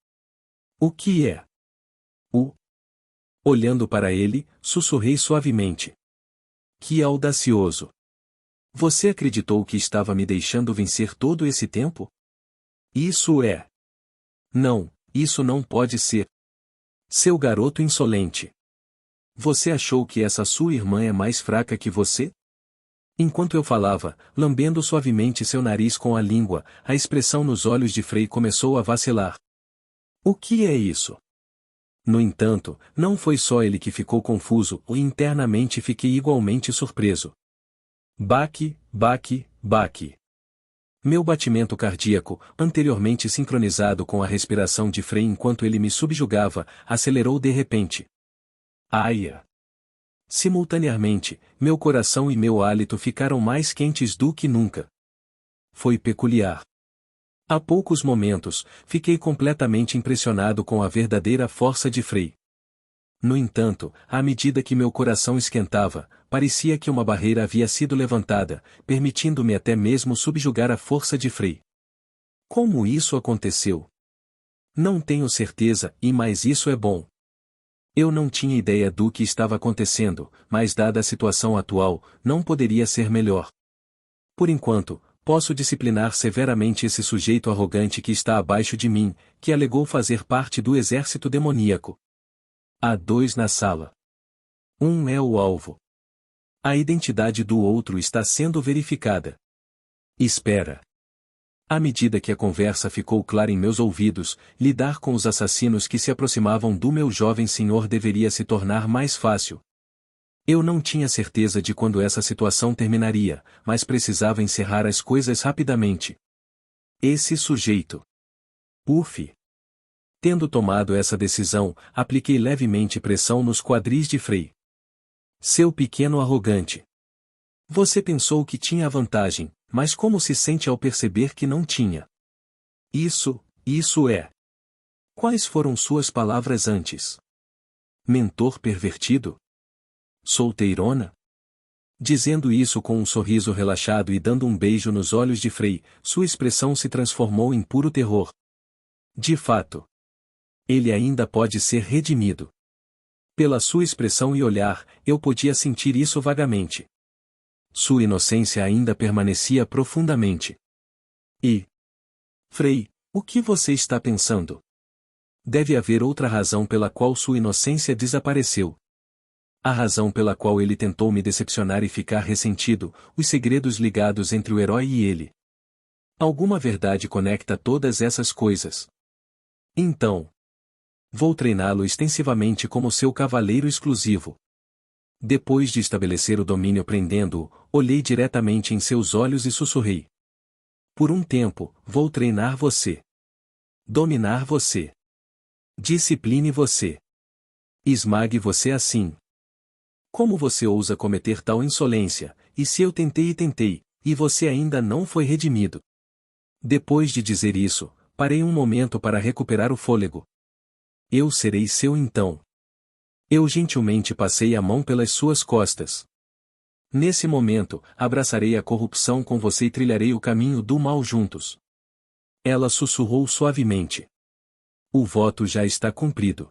O que é? Olhando para ele, sussurrei suavemente. Que audacioso! Você acreditou que estava me deixando vencer todo esse tempo? Isso é. Não, isso não pode ser. Seu garoto insolente. Você achou que essa sua irmã é mais fraca que você? Enquanto eu falava, lambendo suavemente seu nariz com a língua, a expressão nos olhos de Frei começou a vacilar. O que é isso? No entanto, não foi só ele que ficou confuso, e internamente fiquei igualmente surpreso. Baque, baque, baque. Meu batimento cardíaco, anteriormente sincronizado com a respiração de Frei enquanto ele me subjugava, acelerou de repente. Aia! Simultaneamente, meu coração e meu hálito ficaram mais quentes do que nunca. Foi peculiar. Há poucos momentos, fiquei completamente impressionado com a verdadeira força de Frei. No entanto, à medida que meu coração esquentava, parecia que uma barreira havia sido levantada, permitindo-me até mesmo subjugar a força de Frei. Como isso aconteceu? Não tenho certeza, mas isso é bom. Eu não tinha ideia do que estava acontecendo, mas dada a situação atual, não poderia ser melhor. Por enquanto, posso disciplinar severamente esse sujeito arrogante que está abaixo de mim, que alegou fazer parte do exército demoníaco. Há dois na sala. Um é o alvo. A identidade do outro está sendo verificada. Espera. À medida que a conversa ficou clara em meus ouvidos, lidar com os assassinos que se aproximavam do meu jovem senhor deveria se tornar mais fácil. Eu não tinha certeza de quando essa situação terminaria, mas precisava encerrar as coisas rapidamente. Esse sujeito. Uf! Tendo tomado essa decisão, apliquei levemente pressão nos quadris de Frei. Seu pequeno arrogante. Você pensou que tinha a vantagem, mas como se sente ao perceber que não tinha? Isso é. Quais foram suas palavras antes? Mentor pervertido? Solteirona? Dizendo isso com um sorriso relaxado e dando um beijo nos olhos de Frei, sua expressão se transformou em puro terror. De fato. Ele ainda pode ser redimido. Pela sua expressão e olhar, eu podia sentir isso vagamente. Sua inocência ainda permanecia profundamente. Frei, o que você está pensando? Deve haver outra razão pela qual sua inocência desapareceu. A razão pela qual ele tentou me decepcionar e ficar ressentido, os segredos ligados entre o herói e ele. Alguma verdade conecta todas essas coisas. Então, vou treiná-lo extensivamente como seu cavaleiro exclusivo. Depois de estabelecer o domínio prendendo-o, olhei diretamente em seus olhos e sussurrei. Por um tempo, vou treinar você. Dominar você. Discipline você. Esmague você assim. Como você ousa cometer tal insolência, e se eu tentei, e você ainda não foi redimido? Depois de dizer isso, parei um momento para recuperar o fôlego. Eu serei seu então. Eu gentilmente passei a mão pelas suas costas. Nesse momento, abraçarei a corrupção com você e trilharei o caminho do mal juntos. Ela sussurrou suavemente. O voto já está cumprido.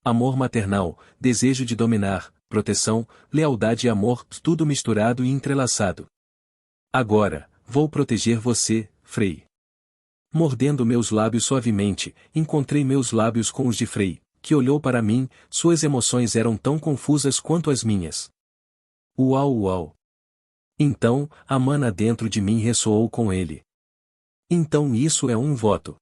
Amor maternal, desejo de dominar, proteção, lealdade e amor, tudo misturado e entrelaçado. Agora, vou proteger você, Frey. Mordendo meus lábios suavemente, encontrei meus lábios com os de Frey, que olhou para mim, suas emoções eram tão confusas quanto as minhas. Uau uau! Então, a mana dentro de mim ressoou com ele. Então isso é um voto.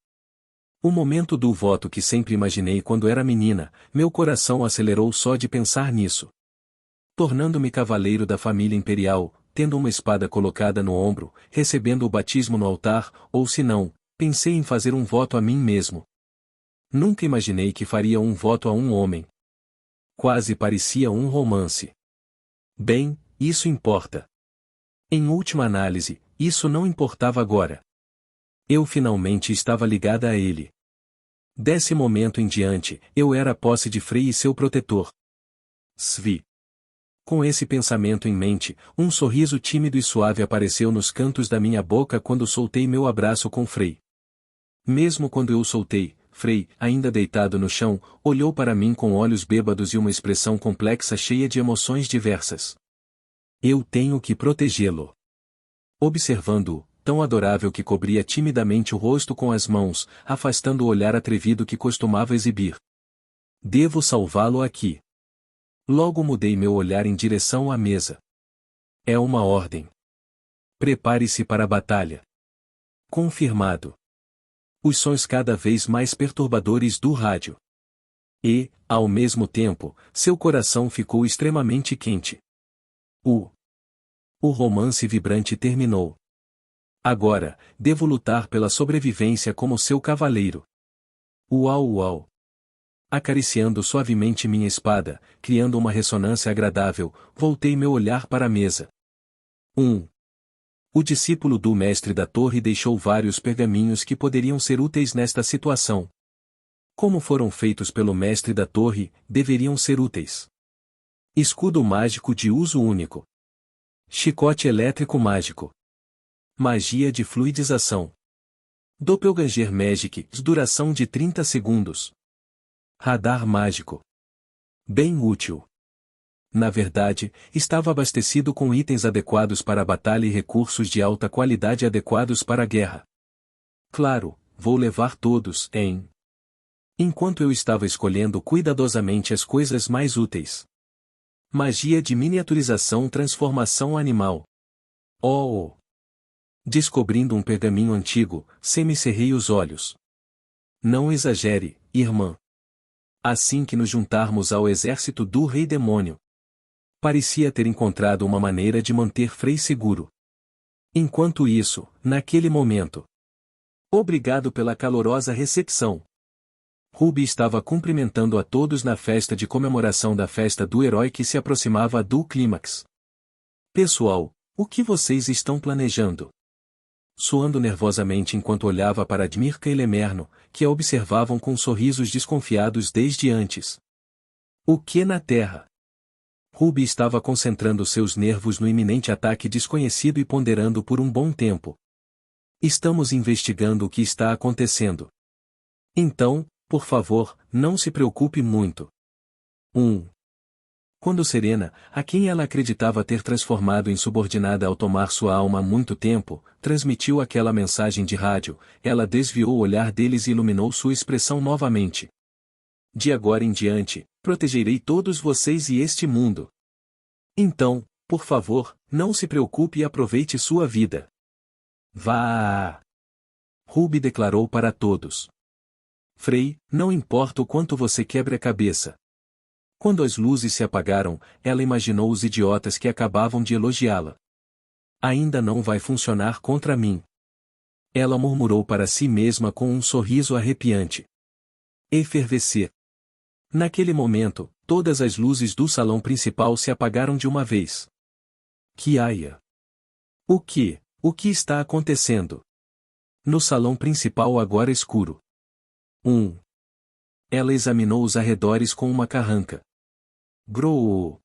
O momento do voto que sempre imaginei quando era menina, meu coração acelerou só de pensar nisso. Tornando-me cavaleiro da família imperial, tendo uma espada colocada no ombro, recebendo o batismo no altar, ou se não, pensei em fazer um voto a mim mesmo. Nunca imaginei que faria um voto a um homem. Quase parecia um romance. Bem, isso importa. Em última análise, isso não importava agora. Eu finalmente estava ligada a ele. Desse momento em diante, eu era a posse de Frey e seu protetor. Svi. Com esse pensamento em mente, um sorriso tímido e suave apareceu nos cantos da minha boca quando soltei meu abraço com Frey. Mesmo quando eu o soltei, Frey, ainda deitado no chão, olhou para mim com olhos bêbados e uma expressão complexa cheia de emoções diversas. Eu tenho que protegê-lo. Observando-o, tão adorável que cobria timidamente o rosto com as mãos, afastando o olhar atrevido que costumava exibir. Devo salvá-lo aqui. Logo mudei meu olhar em direção à mesa. É uma ordem. Prepare-se para a batalha. Confirmado. Os sons cada vez mais perturbadores do rádio. E, ao mesmo tempo, seu coração ficou extremamente quente. O romance vibrante terminou. Agora, devo lutar pela sobrevivência como seu cavaleiro. Uau uau! Acariciando suavemente minha espada, criando uma ressonância agradável, voltei meu olhar para a mesa. O discípulo do mestre da torre deixou vários pergaminhos que poderiam ser úteis nesta situação. Como foram feitos pelo mestre da torre, deveriam ser úteis. Escudo mágico de uso único. Chicote elétrico mágico. Magia de fluidização. Doppelganger Magic, duração de 30 segundos. Radar mágico. Bem útil. Na verdade, estava abastecido com itens adequados para a batalha e recursos de alta qualidade adequados para a guerra. Claro, vou levar todos, hein? Enquanto eu estava escolhendo cuidadosamente as coisas mais úteis. Magia de miniaturização transformação animal. Oh! Descobrindo um pergaminho antigo, semicerrei os olhos. Não exagere, irmã. Assim que nos juntarmos ao exército do Rei Demônio. Parecia ter encontrado uma maneira de manter Frey seguro. Enquanto isso, naquele momento. Obrigado pela calorosa recepção. Ruby estava cumprimentando a todos na festa de comemoração da festa do herói que se aproximava do clímax. Pessoal, o que vocês estão planejando? Suando nervosamente enquanto olhava para Dmirka e Lemerno, que a observavam com sorrisos desconfiados desde antes. O que na terra? Ruby estava concentrando seus nervos no iminente ataque desconhecido e ponderando por um bom tempo. Estamos investigando o que está acontecendo. Então, por favor, não se preocupe muito. Quando Serena, a quem ela acreditava ter transformado em subordinada ao tomar sua alma há muito tempo, transmitiu aquela mensagem de rádio, ela desviou o olhar deles e iluminou sua expressão novamente. De agora em diante, protegerei todos vocês e este mundo. Então, por favor, não se preocupe e aproveite sua vida. Vá! Ruby declarou para todos. Frey, não importa o quanto você quebre a cabeça. Quando as luzes se apagaram, ela imaginou os idiotas que acabavam de elogiá-la. Ainda não vai funcionar contra mim. Ela murmurou para si mesma com um sorriso arrepiante. Efervescer. Naquele momento, todas as luzes do salão principal se apagaram de uma vez. Kiaya. O que está acontecendo? No salão principal agora escuro. Ela examinou os arredores com uma carranca. Grou.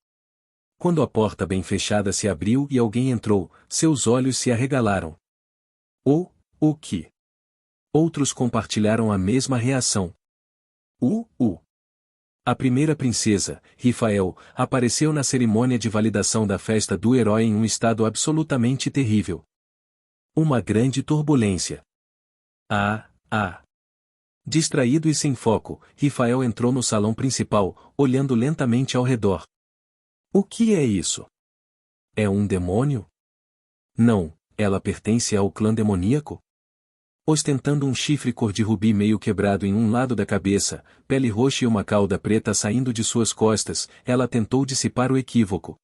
Quando a porta bem fechada se abriu e alguém entrou, seus olhos se arregalaram. O que? Outros compartilharam a mesma reação. A primeira princesa, Rifael, apareceu na cerimônia de validação da festa do herói em um estado absolutamente terrível. Uma grande turbulência. Ah, ah. Distraído e sem foco, Rifael entrou no salão principal, olhando lentamente ao redor. O que é isso? É um demônio? Não, ela pertence ao clã demoníaco? Ostentando um chifre cor de rubi meio quebrado em um lado da cabeça, pele roxa e uma cauda preta saindo de suas costas, ela tentou dissipar o equívoco.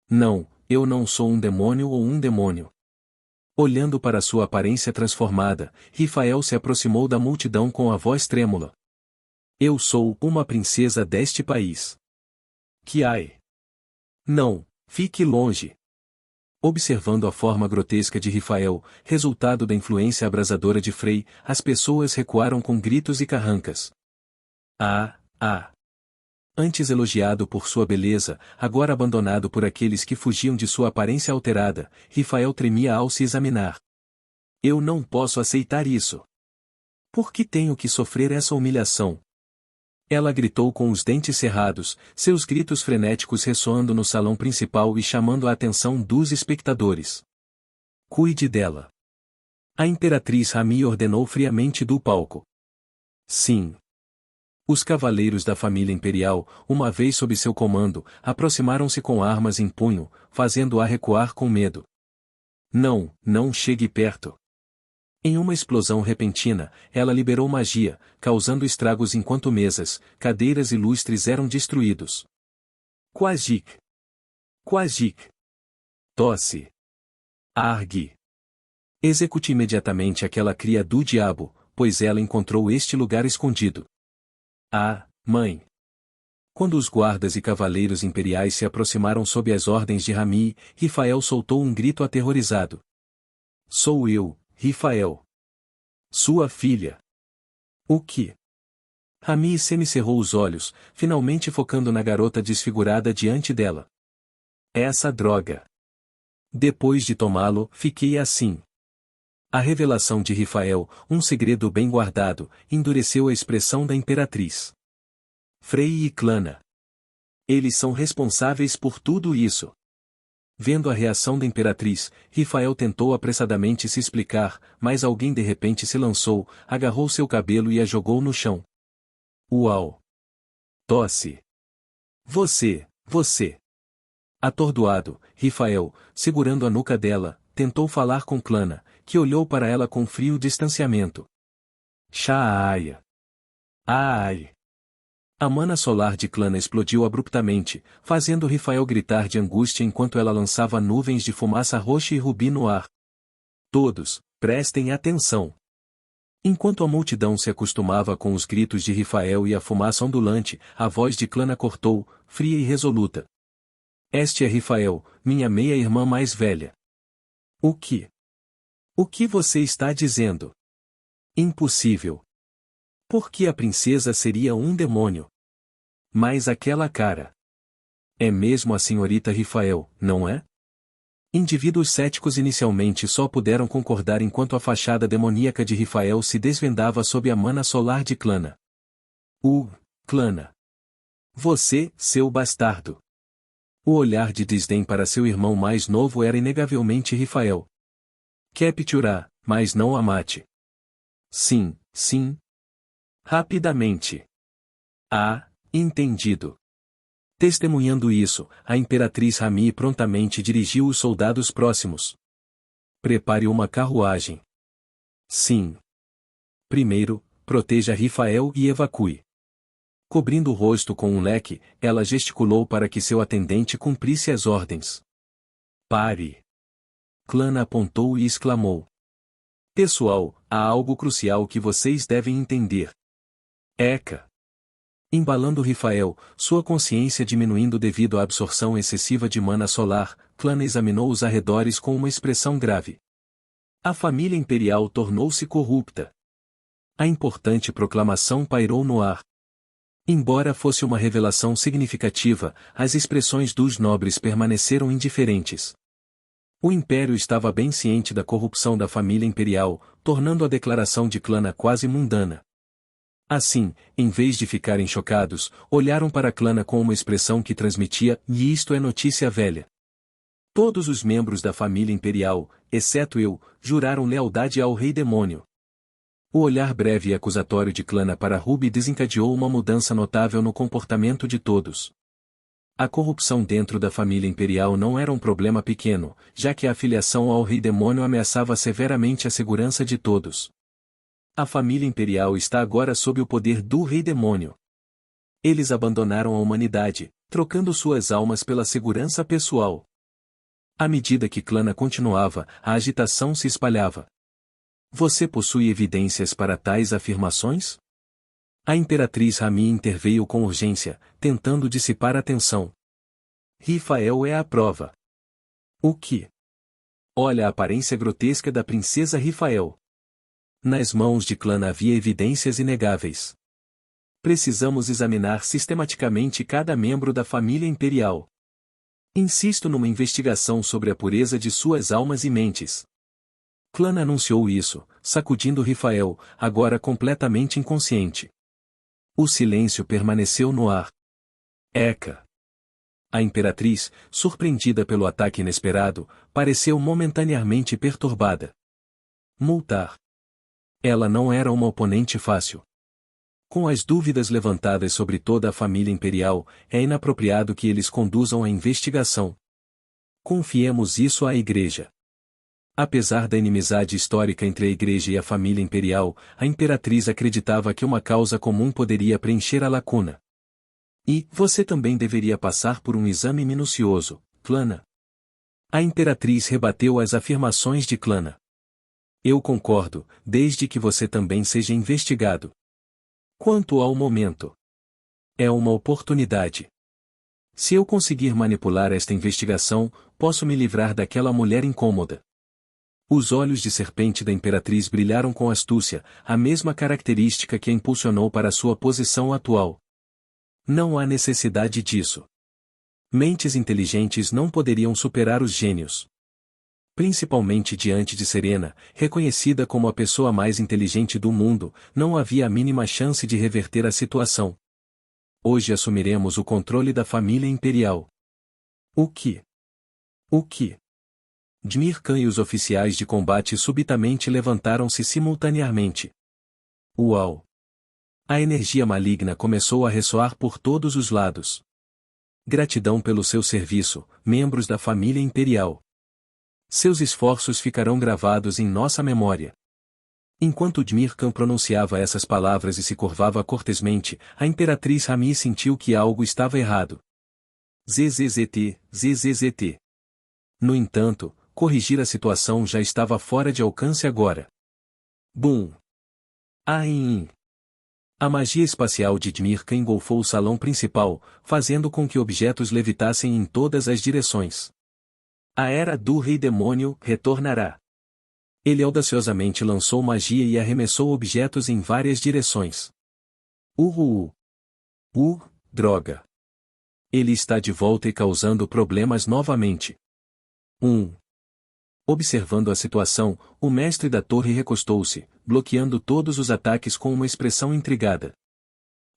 Não, eu não sou um demônio ou um demônio. Olhando para sua aparência transformada, Rifael se aproximou da multidão com a voz trêmula. Eu sou uma princesa deste país. Kiai. Não, fique longe. Observando a forma grotesca de Rifael, resultado da influência abrasadora de Frey, as pessoas recuaram com gritos e carrancas. Ah, ah! Antes elogiado por sua beleza, agora abandonado por aqueles que fugiam de sua aparência alterada, Rifael tremia ao se examinar. Eu não posso aceitar isso. Por que tenho que sofrer essa humilhação? Ela gritou com os dentes cerrados, seus gritos frenéticos ressoando no salão principal e chamando a atenção dos espectadores. Cuide dela. A imperatriz Rami ordenou friamente do palco. Sim. Os cavaleiros da família imperial, uma vez sob seu comando, aproximaram-se com armas em punho, fazendo-a recuar com medo. Não, não chegue perto. Em uma explosão repentina, ela liberou magia, causando estragos enquanto mesas, cadeiras e lustres eram destruídos. Quajik. Quajik. Tosse. Argue. Execute imediatamente aquela cria do diabo, pois ela encontrou este lugar escondido. Ah, mãe! Quando os guardas e cavaleiros imperiais se aproximaram sob as ordens de Rami, Rifael soltou um grito aterrorizado. Sou eu, Rifael. Sua filha. O que? Rami semicerrou os olhos, finalmente focando na garota desfigurada diante dela. Essa droga. Depois de tomá-lo, fiquei assim. A revelação de Rifael, um segredo bem guardado, endureceu a expressão da imperatriz. Frey e Clana. Eles são responsáveis por tudo isso. Vendo a reação da imperatriz, Rifael tentou apressadamente se explicar, mas alguém de repente se lançou, agarrou seu cabelo e a jogou no chão. Uau! Tosse! Você! Atordoado, Rifael, segurando a nuca dela, tentou falar com Clana, que olhou para ela com frio distanciamento. Shaaia! Ai! A mana solar de Clana explodiu abruptamente, fazendo Rifael gritar de angústia enquanto ela lançava nuvens de fumaça roxa e rubi no ar. Todos, prestem atenção! Enquanto a multidão se acostumava com os gritos de Rifael e a fumaça ondulante, a voz de Clana cortou, fria e resoluta. Este é Rifael, minha meia-irmã mais velha. O que? O que você está dizendo? Impossível. Por que a princesa seria um demônio? Mas aquela cara. É mesmo a senhorita Rifael, não é? Indivíduos céticos inicialmente só puderam concordar enquanto a fachada demoníaca de Rifael se desvendava sob a mana solar de Clana. Clana. Você, seu bastardo. O olhar de desdém para seu irmão mais novo era inegavelmente Rifael. Capturar, mas não a mate. Sim. Rapidamente. Ah, entendido. Testemunhando isso, a imperatriz Rami prontamente dirigiu os soldados próximos. Prepare uma carruagem. Sim. Primeiro, proteja Rifael e evacue. Cobrindo o rosto com um leque, ela gesticulou para que seu atendente cumprisse as ordens. Pare. Clana apontou e exclamou. Pessoal, há algo crucial que vocês devem entender. Eca. Embalando Rifael, sua consciência diminuindo devido à absorção excessiva de mana solar, Clana examinou os arredores com uma expressão grave. A família imperial tornou-se corrupta. A importante proclamação pairou no ar. Embora fosse uma revelação significativa, as expressões dos nobres permaneceram indiferentes. O império estava bem ciente da corrupção da família imperial, tornando a declaração de Clana quase mundana. Assim, em vez de ficarem chocados, olharam para Clana com uma expressão que transmitia, e isto é notícia velha. Todos os membros da família imperial, exceto eu, juraram lealdade ao Rei Demônio. O olhar breve e acusatório de Clana para Ruby desencadeou uma mudança notável no comportamento de todos. A corrupção dentro da família imperial não era um problema pequeno, já que a afiliação ao Rei Demônio ameaçava severamente a segurança de todos. A família imperial está agora sob o poder do Rei Demônio. Eles abandonaram a humanidade, trocando suas almas pela segurança pessoal. À medida que Clana continuava, a agitação se espalhava. Você possui evidências para tais afirmações? A Imperatriz Rami interveio com urgência, tentando dissipar a tensão. Rifael é a prova. O que? Olha a aparência grotesca da princesa Rifael. Nas mãos de Clana havia evidências inegáveis. Precisamos examinar sistematicamente cada membro da família imperial. Insisto numa investigação sobre a pureza de suas almas e mentes. Clana anunciou isso, sacudindo Rifael, agora completamente inconsciente. O silêncio permaneceu no ar. Eca. A Imperatriz, surpreendida pelo ataque inesperado, pareceu momentaneamente perturbada. Multar. Ela não era uma oponente fácil. Com as dúvidas levantadas sobre toda a família imperial, é inapropriado que eles conduzam a investigação. Confiemos isso à Igreja. Apesar da inimizade histórica entre a Igreja e a família imperial, a Imperatriz acreditava que uma causa comum poderia preencher a lacuna. E, você também deveria passar por um exame minucioso, Clana. A Imperatriz rebateu as afirmações de Clana. Eu concordo, desde que você também seja investigado. Quanto ao momento. É uma oportunidade. Se eu conseguir manipular esta investigação, posso me livrar daquela mulher incômoda. Os olhos de serpente da Imperatriz brilharam com astúcia, a mesma característica que a impulsionou para sua posição atual. Não há necessidade disso. Mentes inteligentes não poderiam superar os gênios. Principalmente diante de Serena, reconhecida como a pessoa mais inteligente do mundo, não havia a mínima chance de reverter a situação. Hoje assumiremos o controle da família imperial. O que? O que? Dmir Khan e os oficiais de combate subitamente levantaram-se simultaneamente. Uau! A energia maligna começou a ressoar por todos os lados. Gratidão pelo seu serviço, membros da família imperial. Seus esforços ficarão gravados em nossa memória. Enquanto Dmir Khan pronunciava essas palavras e se curvava cortesmente, a Imperatriz Rami sentiu que algo estava errado. ZZZT, ZZZT. No entanto, corrigir a situação já estava fora de alcance agora. Bum! Aim! A magia espacial de Dmir Khan engolfou o salão principal, fazendo com que objetos levitassem em todas as direções. A era do Rei Demônio retornará. Ele audaciosamente lançou magia e arremessou objetos em várias direções. Droga! Ele está de volta e causando problemas novamente. Observando a situação, o mestre da torre recostou-se, bloqueando todos os ataques com uma expressão intrigada.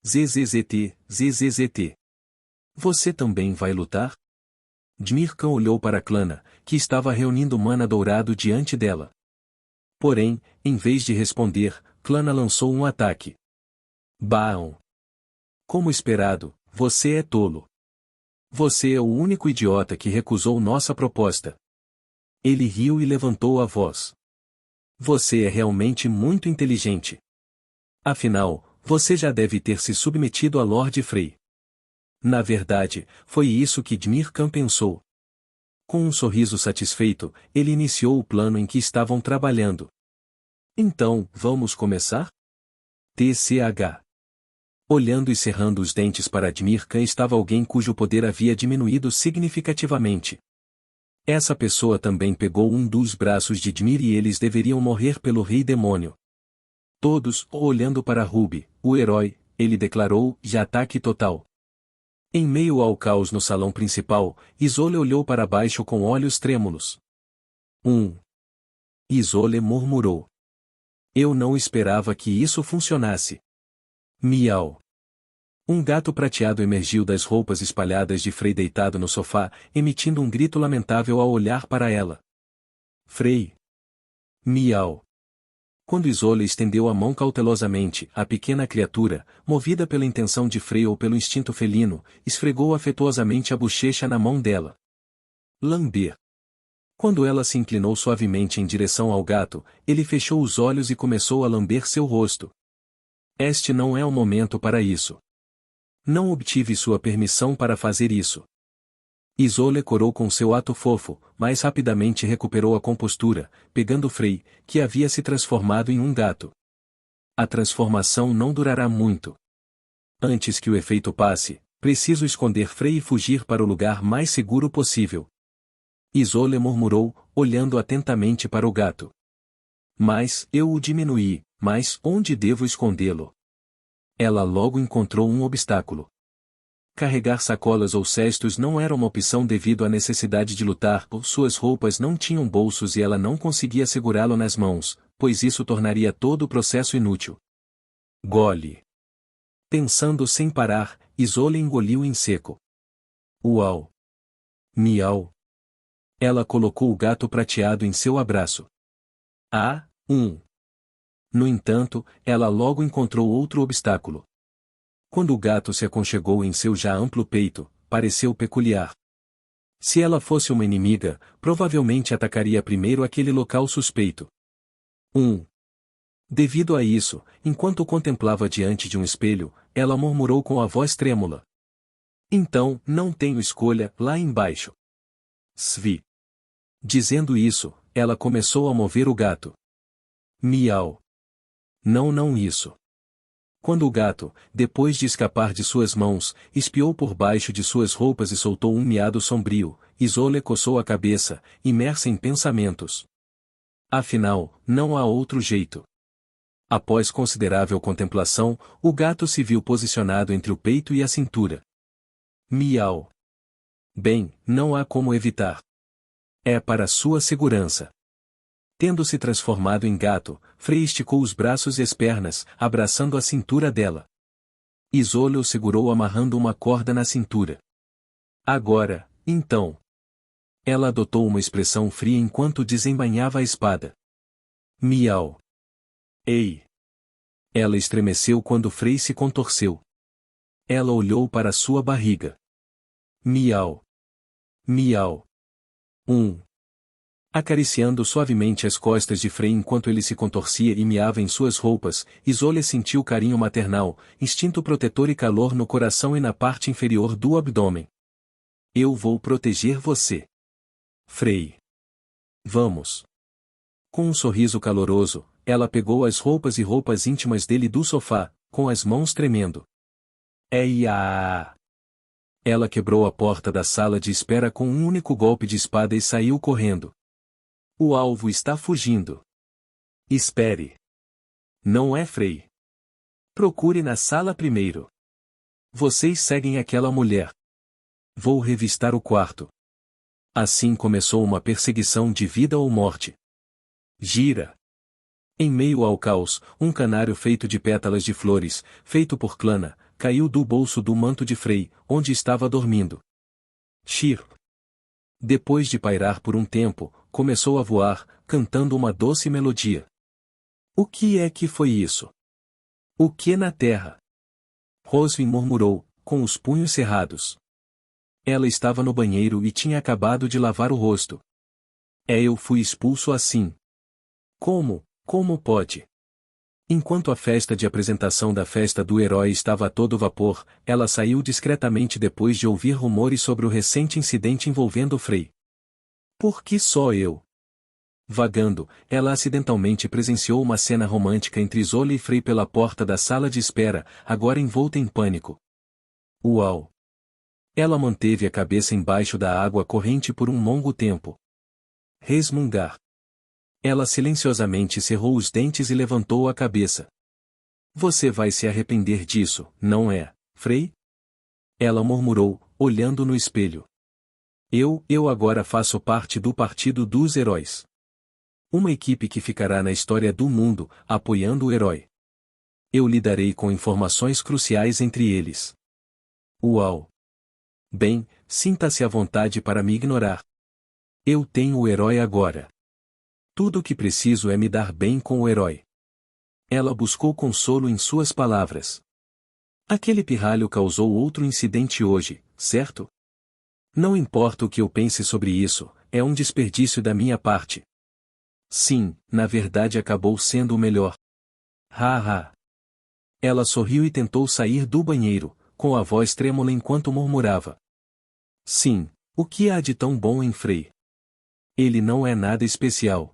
ZZZT, ZZZT. Você também vai lutar? Dmir Khan olhou para Clana, que estava reunindo mana dourado diante dela. Porém, em vez de responder, Clana lançou um ataque. Baon! Como esperado, você é tolo. Você é o único idiota que recusou nossa proposta. Ele riu e levantou a voz. Você é realmente muito inteligente. Afinal, você já deve ter se submetido a Lord Frey. Na verdade, foi isso que Dmir Khan pensou. Com um sorriso satisfeito, ele iniciou o plano em que estavam trabalhando. Então, vamos começar? TCH. Olhando e cerrando os dentes para Dmir Khan estava alguém cujo poder havia diminuído significativamente. Essa pessoa também pegou um dos braços de Dmir e eles deveriam morrer pelo Rei Demônio. Todos, olhando para Ruby, o herói, ele declarou, de ataque total. Em meio ao caos no salão principal, Isolé olhou para baixo com olhos trêmulos. Isolé murmurou. Eu não esperava que isso funcionasse. Miau. Um gato prateado emergiu das roupas espalhadas de Frey deitado no sofá, emitindo um grito lamentável ao olhar para ela. Frey! Miau! Quando Isolde estendeu a mão cautelosamente, a pequena criatura, movida pela intenção de Frey ou pelo instinto felino, esfregou afetuosamente a bochecha na mão dela. Lamber. Quando ela se inclinou suavemente em direção ao gato, ele fechou os olhos e começou a lamber seu rosto. Este não é o momento para isso. Não obtive sua permissão para fazer isso. Isolde corou com seu ato fofo, mas rapidamente recuperou a compostura, pegando Frey, que havia se transformado em um gato. A transformação não durará muito. Antes que o efeito passe, preciso esconder Frey e fugir para o lugar mais seguro possível. Isolde murmurou, olhando atentamente para o gato. Mas, eu o diminuí, mas onde devo escondê-lo? Ela logo encontrou um obstáculo. Carregar sacolas ou cestos não era uma opção devido à necessidade de lutar, suas roupas não tinham bolsos e ela não conseguia segurá-lo nas mãos, pois isso tornaria todo o processo inútil. Gole. Pensando sem parar, Isolde engoliu em seco. Uau! Miau! Ela colocou o gato prateado em seu abraço. Ah, No entanto, ela logo encontrou outro obstáculo. Quando o gato se aconchegou em seu já amplo peito, pareceu peculiar. Se ela fosse uma inimiga, provavelmente atacaria primeiro aquele local suspeito. Devido a isso, enquanto o contemplava diante de um espelho, ela murmurou com a voz trêmula. Então, não tenho escolha, lá embaixo. Svi. Dizendo isso, ela começou a mover o gato. Miau. Não isso. Quando o gato, depois de escapar de suas mãos, espiou por baixo de suas roupas e soltou um miado sombrio, Isolde coçou a cabeça, imersa em pensamentos. Afinal, não há outro jeito. Após considerável contemplação, o gato se viu posicionado entre o peito e a cintura. Miau. Bem, não há como evitar. É para sua segurança. Tendo se transformado em gato, Frey esticou os braços e as pernas, abraçando a cintura dela. Isolde o segurou amarrando uma corda na cintura. Agora, então. Ela adotou uma expressão fria enquanto desembainhava a espada. Miau. Ei! Ela estremeceu quando Frey se contorceu. Ela olhou para sua barriga. Miau. Miau. Acariciando suavemente as costas de Frey enquanto ele se contorcia e miava em suas roupas, Isolde sentiu carinho maternal, instinto protetor e calor no coração e na parte inferior do abdômen. Eu vou proteger você. Frey. Vamos. Com um sorriso caloroso, ela pegou as roupas e roupas íntimas dele do sofá, com as mãos tremendo. Eia! Ela quebrou a porta da sala de espera com um único golpe de espada e saiu correndo. O alvo está fugindo. Espere. Não é Frey. Procure na sala primeiro. Vocês seguem aquela mulher. Vou revistar o quarto. Assim começou uma perseguição de vida ou morte. Gira. Em meio ao caos, um canário feito de pétalas de flores, feito por Clana, caiu do bolso do manto de Frey, onde estava dormindo. Chirp. Depois de pairar por um tempo, começou a voar, cantando uma doce melodia. O que é que foi isso? O que na terra? Rosvin murmurou, com os punhos cerrados. Ela estava no banheiro e tinha acabado de lavar o rosto. Eu fui expulso assim. Como pode? Enquanto a festa de apresentação da festa do herói estava a todo vapor, ela saiu discretamente depois de ouvir rumores sobre o recente incidente envolvendo Frey. Por que só eu? Vagando, ela acidentalmente presenciou uma cena romântica entre Isolde e Frey pela porta da sala de espera, agora envolta em pânico. Uau! Ela manteve a cabeça embaixo da água corrente por um longo tempo. Resmungar. Ela silenciosamente cerrou os dentes e levantou a cabeça. Você vai se arrepender disso, não é, Frey? Ela murmurou, olhando no espelho. Eu agora faço parte do Partido dos Heróis. Uma equipe que ficará na história do mundo, apoiando o herói. Eu lidarei com informações cruciais entre eles. Uau! Bem, sinta-se à vontade para me ignorar. Eu tenho o herói agora. Tudo o que preciso é me dar bem com o herói. Ela buscou consolo em suas palavras. Aquele pirralho causou outro incidente hoje, certo? Não importa o que eu pense sobre isso, é um desperdício da minha parte. Sim, na verdade acabou sendo o melhor. Ha ha. Ela sorriu e tentou sair do banheiro, com a voz trêmula enquanto murmurava. Sim, o que há de tão bom em Frei? Ele não é nada especial.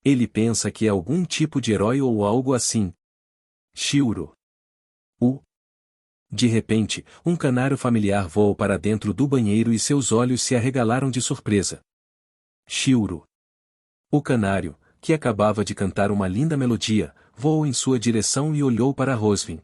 Ele pensa que é algum tipo de herói ou algo assim. Shiro. De repente, um canário familiar voou para dentro do banheiro e seus olhos se arregalaram de surpresa. Shiro. O canário, que acabava de cantar uma linda melodia, voou em sua direção e olhou para Rosvin.